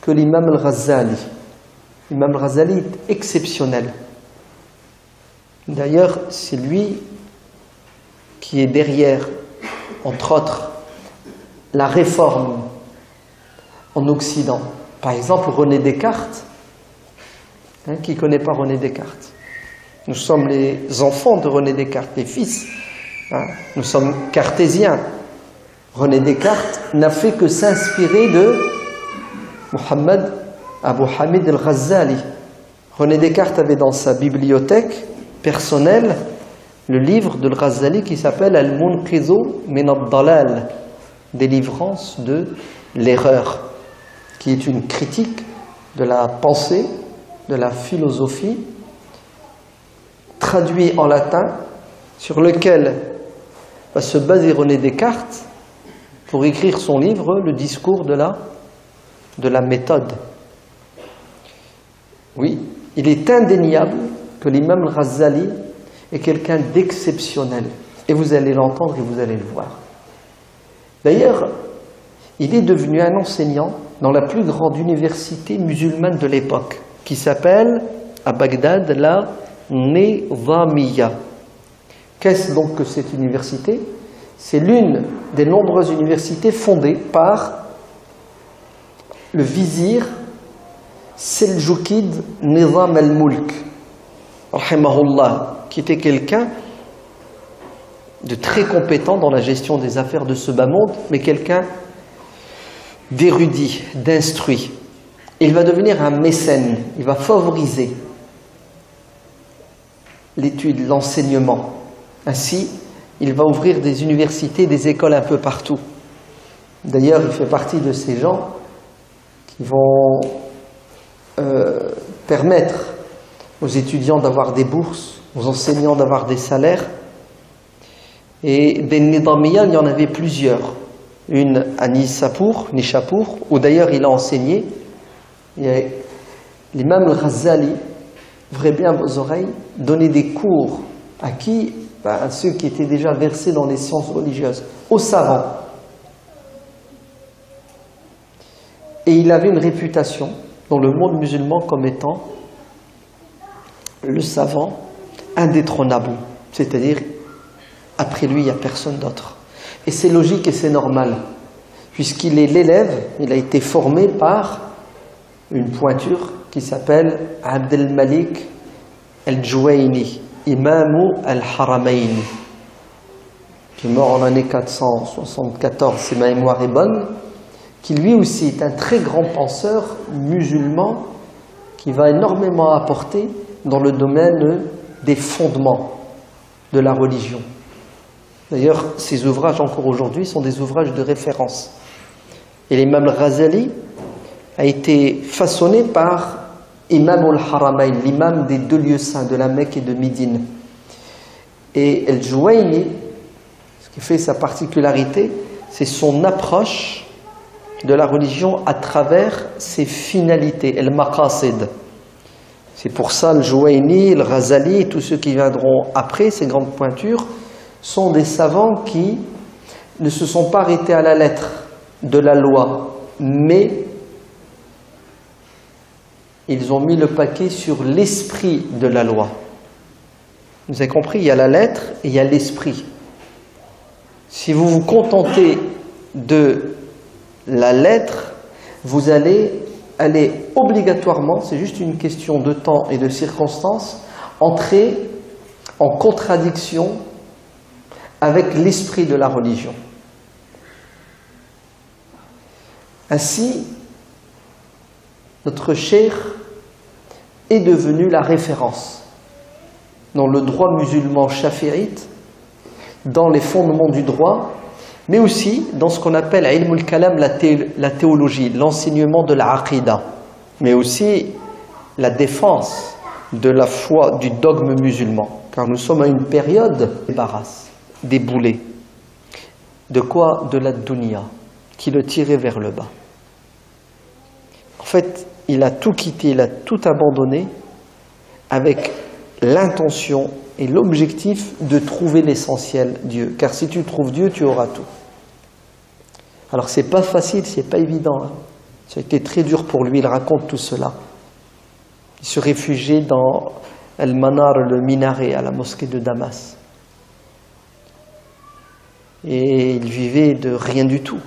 que l'imam al-Ghazali. » L'imam al-Ghazali est exceptionnel. D'ailleurs, c'est lui qui est derrière, entre autres, la réforme en Occident. Par exemple, René Descartes. Qui ne connaît pas René Descartes? Nous sommes les enfants de René Descartes, les fils. Nous sommes cartésiens. René Descartes n'a fait que s'inspirer de Mohammed Abu Hamid al-Ghazali. René Descartes avait dans sa bibliothèque personnelle le livre de al-Ghazali qui s'appelle Al-Munqizu min ad-Dalal, délivrance de l'erreur, qui est une critique de la pensée, de la philosophie, traduit en latin, sur lequel va se baser René Descartes pour écrire son livre, le discours de la méthode. Oui, il est indéniable que l'imam al-Ghazali est quelqu'un d'exceptionnel. Et vous allez l'entendre et vous allez le voir. D'ailleurs, il est devenu un enseignant dans la plus grande université musulmane de l'époque, qui s'appelle, à Bagdad, la Nizamiya. Qu'est-ce donc que cette université? C'est l'une des nombreuses universités fondées par le vizir Seljoukid Nizam al-Mulk, rahimahullah, qui était quelqu'un de très compétent dans la gestion des affaires de ce bas monde, mais quelqu'un d'érudit, d'instruit. Il va devenir un mécène, il va favoriser l'étude, l'enseignement. Ainsi, il va ouvrir des universités, des écoles un peu partout. D'ailleurs, il fait partie de ces gens qui vont permettre aux étudiants d'avoir des bourses, aux enseignants d'avoir des salaires. Et des Nidamiya, il y en avait plusieurs. Une à Nishapur, où d'ailleurs il a enseigné. L'imam al-Ghazali, ouvrez bien vos oreilles, donnait des cours à qui? À ceux qui étaient déjà versés dans les sciences religieuses, aux savants. Et il avait une réputation dans le monde musulman comme étant le savant indétrônable, c'est-à-dire après lui il n'y a personne d'autre. Et c'est logique et c'est normal, puisqu'il est l'élève, il a été formé par une pointure qui s'appelle Abd al-Malik al-Juwayni, Imamu al-Haramayn, qui est mort en l'année 474, si ma mémoire est bonne, qui lui aussi est un très grand penseur musulman qui va énormément apporter dans le domaine des fondements de la religion. D'ailleurs, ces ouvrages encore aujourd'hui sont des ouvrages de référence. Et l'imam al-Ghazali a été façonné par Imam al-Haramayn, l'imam des deux lieux saints de la Mecque et de Médine. Et al-Juwayni, ce qui fait sa particularité, c'est son approche de la religion à travers ses finalités, al-maqasid. C'est pour ça le Juwayni, le Ghazali et tous ceux qui viendront après, ces grandes pointures, sont des savants qui ne se sont pas arrêtés à la lettre de la loi, mais ils ont mis le paquet sur l'esprit de la loi. Vous avez compris, il y a la lettre et il y a l'esprit. Si vous vous contentez de la lettre, vous allez obligatoirement, c'est juste une question de temps et de circonstances, entrer en contradiction avec l'esprit de la religion. Ainsi, notre cheikh est devenu la référence dans le droit musulman chafi'ite, dans les fondements du droit, mais aussi dans ce qu'on appelle ilm al-kalam, la théologie, l'enseignement de la aqida, mais aussi la défense de la foi, du dogme musulman. Car nous sommes à une période débarrasse, déboulée. De quoi? De la dunya, qui le tirait vers le bas. En fait, il a tout quitté, il a tout abandonné avec l'intention et l'objectif de trouver l'essentiel, Dieu. Car si tu trouves Dieu, tu auras tout. Alors c'est pas facile, c'est pas évident. Hein. Ça a été très dur pour lui, il raconte tout cela. Il se réfugiait dans Al-Manar, le minaret, à la mosquée de Damas. Et il vivait de rien du tout.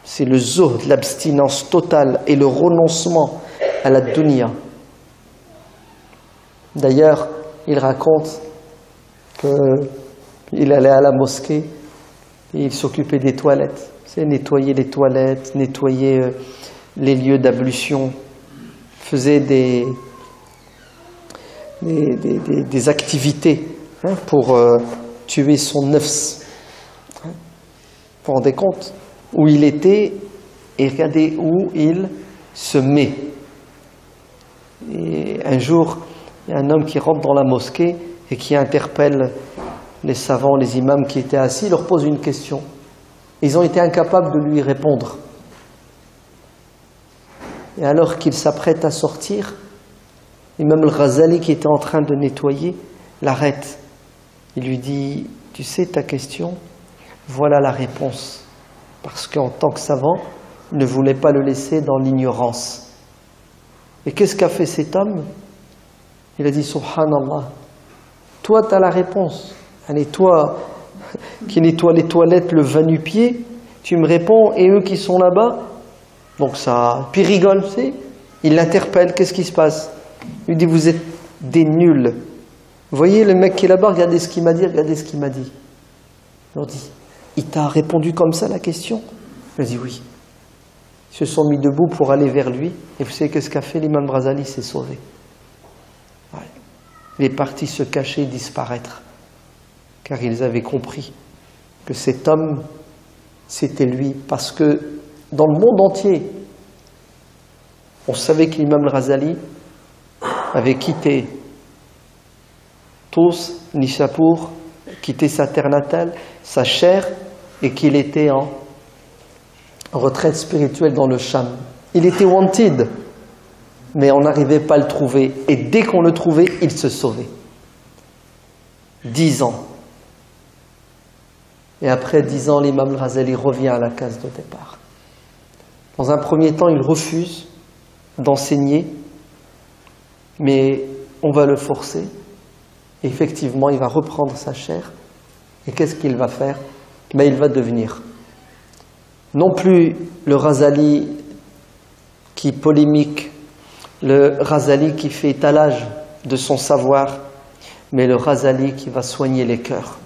C'est le zuhd, l'abstinence totale et le renoncement à la dunya. D'ailleurs, il raconte qu'il allait à la mosquée et il s'occupait des toilettes. C'est nettoyer les toilettes, nettoyer les lieux d'ablution, faisait des activités pour tuer son nafs. Vous vous rendez compte? Où il était et regardez où il se met. Et un jour, il y a un homme qui rentre dans la mosquée et qui interpelle les savants, les imams qui étaient assis, leur pose une question. Ils ont été incapables de lui répondre. Et alors qu'il s'apprête à sortir, l'imam al-Ghazali, qui était en train de nettoyer, l'arrête. Il lui dit, tu sais ta question, voilà la réponse. Parce qu'en tant que savant, il ne voulait pas le laisser dans l'ignorance. Et qu'est-ce qu'a fait cet homme? Il a dit, Subhanallah, toi tu as la réponse. Allez, toi qui nettoie les toilettes, le va-nu-pied, tu me réponds, et eux qui sont là-bas? Donc ça, puis il rigole, tu sais. Il l'interpelle, qu'est-ce qui se passe? Il lui dit, vous êtes des nuls. Vous voyez le mec qui est là-bas, regardez ce qu'il m'a dit, regardez ce qu'il m'a dit. Il leur dit, il t'a répondu comme ça la question? Il a dit oui. Ils se sont mis debout pour aller vers lui. Et vous savez qu'est-ce qu'a fait l'imam Ghazali? Il s'est sauvé. Ouais. Il est parti se cacher, disparaître. Car ils avaient compris que cet homme, c'était lui. Parce que dans le monde entier, on savait que l'imam Ghazali avait quitté tous, Nishapur, quitté sa terre natale, sa chair, et qu'il était en retraite spirituelle dans le Cham. Il était wanted, mais on n'arrivait pas à le trouver. Et dès qu'on le trouvait, il se sauvait. 10 ans. Et après 10 ans, l'imam Ghazali revient à la case de départ. Dans un premier temps, il refuse d'enseigner, mais on va le forcer. Et effectivement, il va reprendre sa chair. Et qu'est-ce qu'il va faire? Ben, il va devenir non plus le Ghazali qui polémique, le Ghazali qui fait étalage de son savoir, mais le Ghazali qui va soigner les cœurs,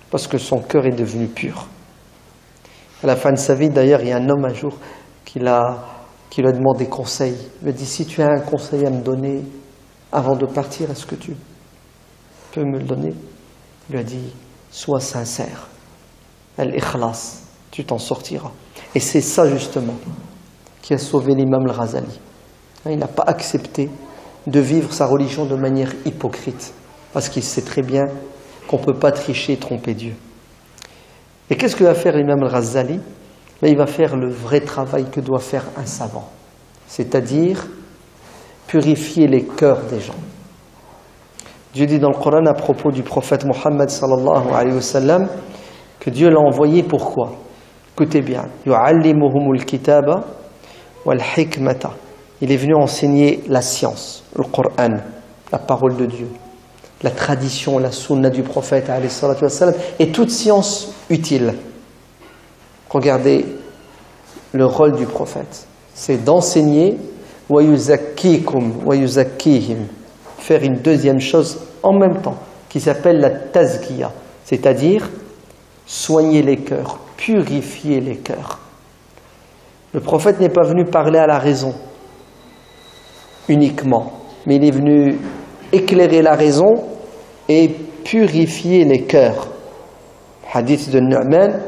parce que son cœur est devenu pur. À la fin de sa vie, d'ailleurs, il y a un homme un jour qui lui a demandé conseil. Il lui a dit, si tu as un conseil à me donner avant de partir, est-ce que tu peux me le donner? Il lui a dit, sois sincère. Al-Ikhlas, tu t'en sortiras. Et c'est ça justement qui a sauvé l'imam al-Ghazali. Il n'a pas accepté de vivre sa religion de manière hypocrite, parce qu'il sait très bien qu'on ne peut pas tricher et tromper Dieu. Et qu'est-ce que va faire l'imam al-Ghazali? Il va faire le vrai travail que doit faire un savant, c'est-à-dire purifier les cœurs des gens. Dieu dit dans le Coran à propos du prophète Mohammed sallallahu alayhi wa sallam que Dieu l'a envoyé pourquoi? Écoutez bien. Yu'allimuhumul kitaba wal hikmata. Il est venu enseigner la science, le Coran, la parole de Dieu, la tradition, la sunna du prophète, alayhi salatu wassalam, et toute science utile. Regardez le rôle du prophète. C'est d'enseigner wa yuzakkikum wa yuzakkihim. Faire une deuxième chose en même temps, qui s'appelle la tazkiya, c'est-à-dire soigner les cœurs, purifier les cœurs. Le prophète n'est pas venu parler à la raison uniquement, mais il est venu éclairer la raison et purifier les cœurs. Hadith de Nu'man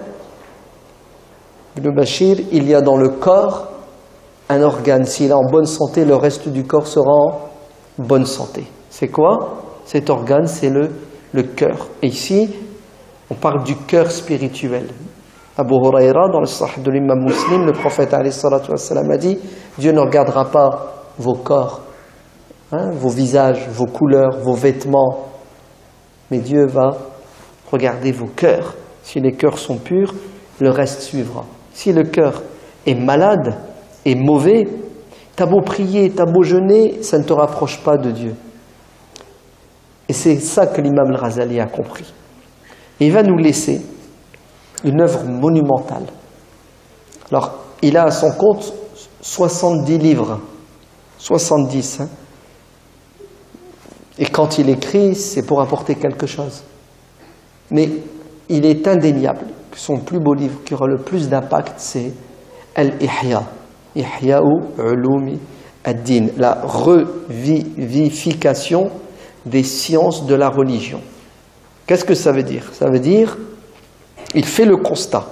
ibn Bashir, il y a dans le corps un organe. S'il est en bonne santé, le reste du corps sera en bonne santé. C'est quoi? Cet organe, c'est le cœur. Et ici, on parle du cœur spirituel. Abu Huraira, dans le Sahih de l'imam Muslim, le prophète alayhi salatu wassalam a dit: Dieu ne regardera pas vos corps, vos visages, vos couleurs, vos vêtements, mais Dieu va regarder vos cœurs. Si les cœurs sont purs, le reste suivra. Si le cœur est malade et mauvais, t'as beau prier, t'as beau jeûner, ça ne te rapproche pas de Dieu. Et c'est ça que l'imam al-Ghazali a compris. Et il va nous laisser une œuvre monumentale. Alors, il a à son compte 70 livres. 70. Et quand il écrit, c'est pour apporter quelque chose. Mais il est indéniable que son plus beau livre, qui aura le plus d'impact, c'est Al-Ihya. Ihya'u ulumi ad-din. La revivification des sciences de la religion. Qu'est-ce que ça veut dire? Ça veut dire, il fait le constat.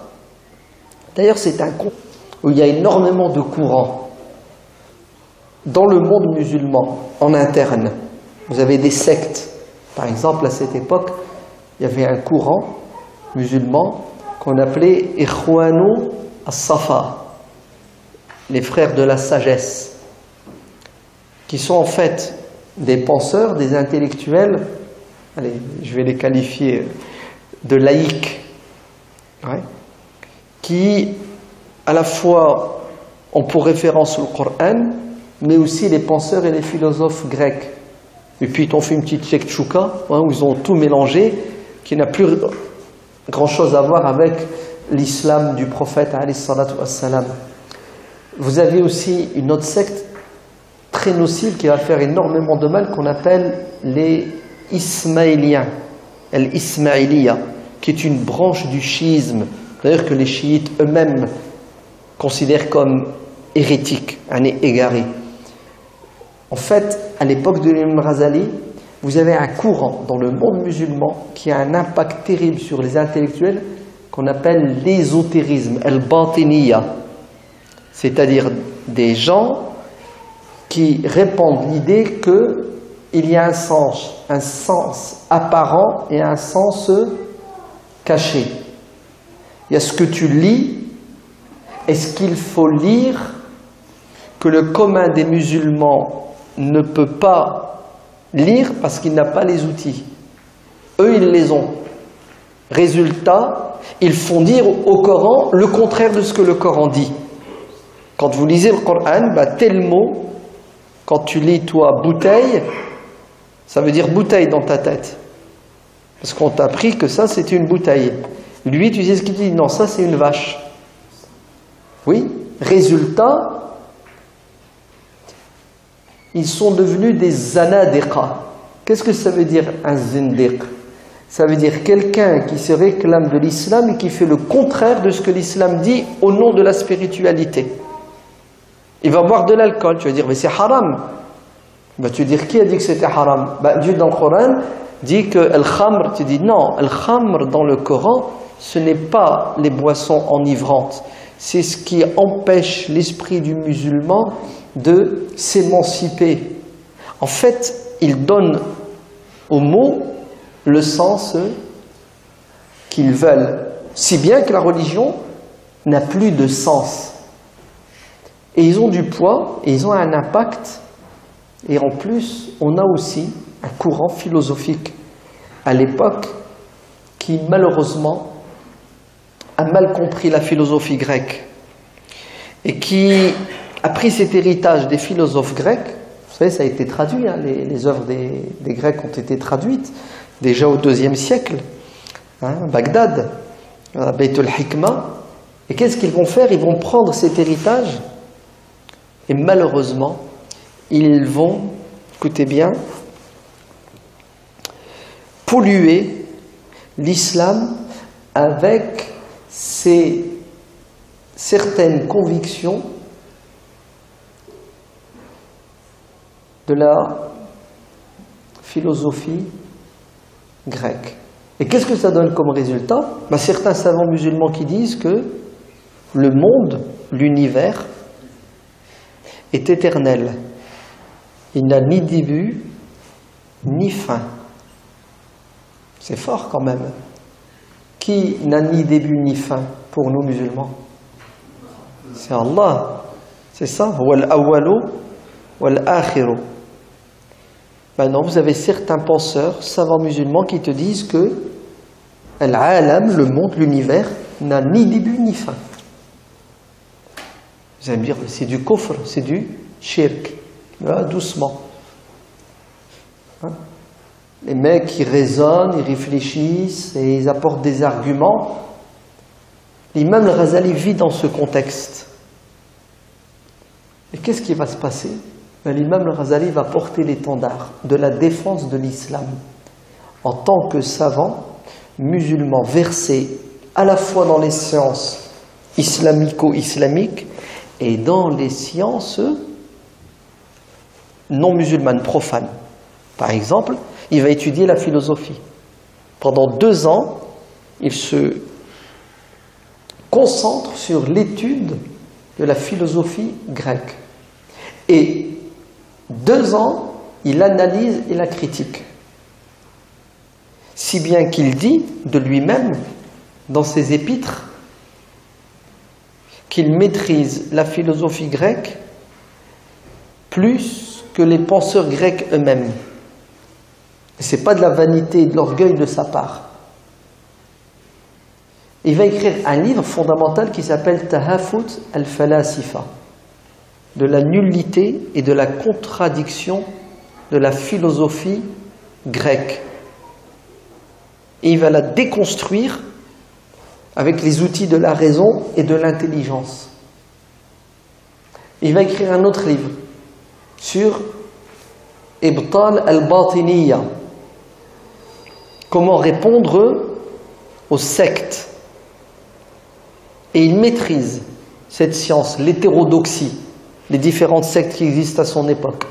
D'ailleurs, c'est un constat où il y a énormément de courants dans le monde musulman, en interne. Vous avez des sectes. Par exemple, à cette époque, il y avait un courant musulman qu'on appelait Ikhwanu as-Safa, les frères de la sagesse, qui sont en fait des penseurs, des intellectuels, allez, je vais les qualifier de laïcs, qui à la fois ont pour référence le Coran, mais aussi les penseurs et les philosophes grecs. Et puis ils ont fait une petite chekchouka, où ils ont tout mélangé, qui n'a plus grand-chose à voir avec l'islam du prophète alayhi salatu wassalam. Vous avez aussi une autre secte très nocive qui va faire énormément de mal, qu'on appelle les Ismaéliens, l'Ismaïliya, qui est une branche du chiisme, d'ailleurs que les chiites eux-mêmes considèrent comme hérétiques, égarés. En fait, à l'époque de l'imam Ghazali, vous avez un courant dans le monde musulman qui a un impact terrible sur les intellectuels qu'on appelle l'ésotérisme, al-batiniya, c'est-à-dire des gens qui répandent l'idée qu'il y a un sens apparent et un sens caché. Il y a ce que tu lis et ce qu'il faut lire que le commun des musulmans ne peut pas lire parce qu'il n'a pas les outils. Eux, ils les ont. Résultat, ils font dire au Coran le contraire de ce que le Coran dit. Quand vous lisez le Coran, tel mot, quand tu lis toi bouteille, ça veut dire bouteille dans ta tête. Parce qu'on t'a appris que ça c'était une bouteille. Lui, tu sais ce qu'il dit? Non, ça c'est une vache. Oui, résultat, ils sont devenus des zanadiqa. Qu'est-ce que ça veut dire un zindiq? Ça veut dire quelqu'un qui se réclame de l'islam et qui fait le contraire de ce que l'islam dit au nom de la spiritualité. Il va boire de l'alcool, tu vas dire mais c'est haram. Tu vas dire qui a dit que c'était haram? Dieu dans le Coran dit que al-khamr, tu dis non, al-khamr dans le Coran, ce n'est pas les boissons enivrantes. C'est ce qui empêche l'esprit du musulman de s'émanciper. En fait, il donne aux mots le sens qu'ils veulent, si bien que la religion n'a plus de sens. Et ils ont du poids, et ils ont un impact, et en plus, on a aussi un courant philosophique à l'époque qui, malheureusement, a mal compris la philosophie grecque et qui a pris cet héritage des philosophes grecs, vous savez, ça a été traduit, hein, les œuvres des Grecs ont été traduites déjà au IIe siècle, hein, Bagdad, à Beit al-Hikma. Et qu'est-ce qu'ils vont faire? Ils vont prendre cet héritage et malheureusement, ils vont, écoutez bien, polluer l'islam avec certaines convictions de la philosophie grecque. Et qu'est-ce que ça donne comme résultat? Certains savants musulmans qui disent que le monde, l'univers, est éternel. Il n'a ni début, ni fin. C'est fort quand même. Qui n'a ni début ni fin pour nous musulmans? C'est Allah. C'est ça. Wal awwalu wal akhiru. Maintenant, vous avez certains penseurs, savants musulmans qui te disent que al-alam, le monde, l'univers, n'a ni début ni fin. Vous allez me dire, c'est du kufr, c'est du shirk. Là, doucement. Hein? Les mecs, ils raisonnent, ils réfléchissent et ils apportent des arguments. L'imam al-Ghazali vit dans ce contexte. Et qu'est-ce qui va se passer? L'imam al-Ghazali va porter l'étendard de la défense de l'islam en tant que savant musulman versé à la fois dans les sciences islamico-islamiques et dans les sciences non musulmanes, profanes. Par exemple, il va étudier la philosophie. Pendant 2 ans, il se concentre sur l'étude de la philosophie grecque. Et 2 ans, il analyse et la critique. Si bien qu'il dit de lui-même, dans ses épîtres, qu'il maîtrise la philosophie grecque plus que les penseurs grecs eux-mêmes. Ce n'est pas de la vanité et de l'orgueil de sa part. Il va écrire un livre fondamental qui s'appelle Tahafut al-Falasifa, de la nullité et de la contradiction de la philosophie grecque. Et il va la déconstruire avec les outils de la raison et de l'intelligence. Il va écrire un autre livre sur Ibtal al-Batiniya, comment répondre aux sectes. Et il maîtrise cette science, l'hétérodoxie, les différentes sectes qui existent à son époque.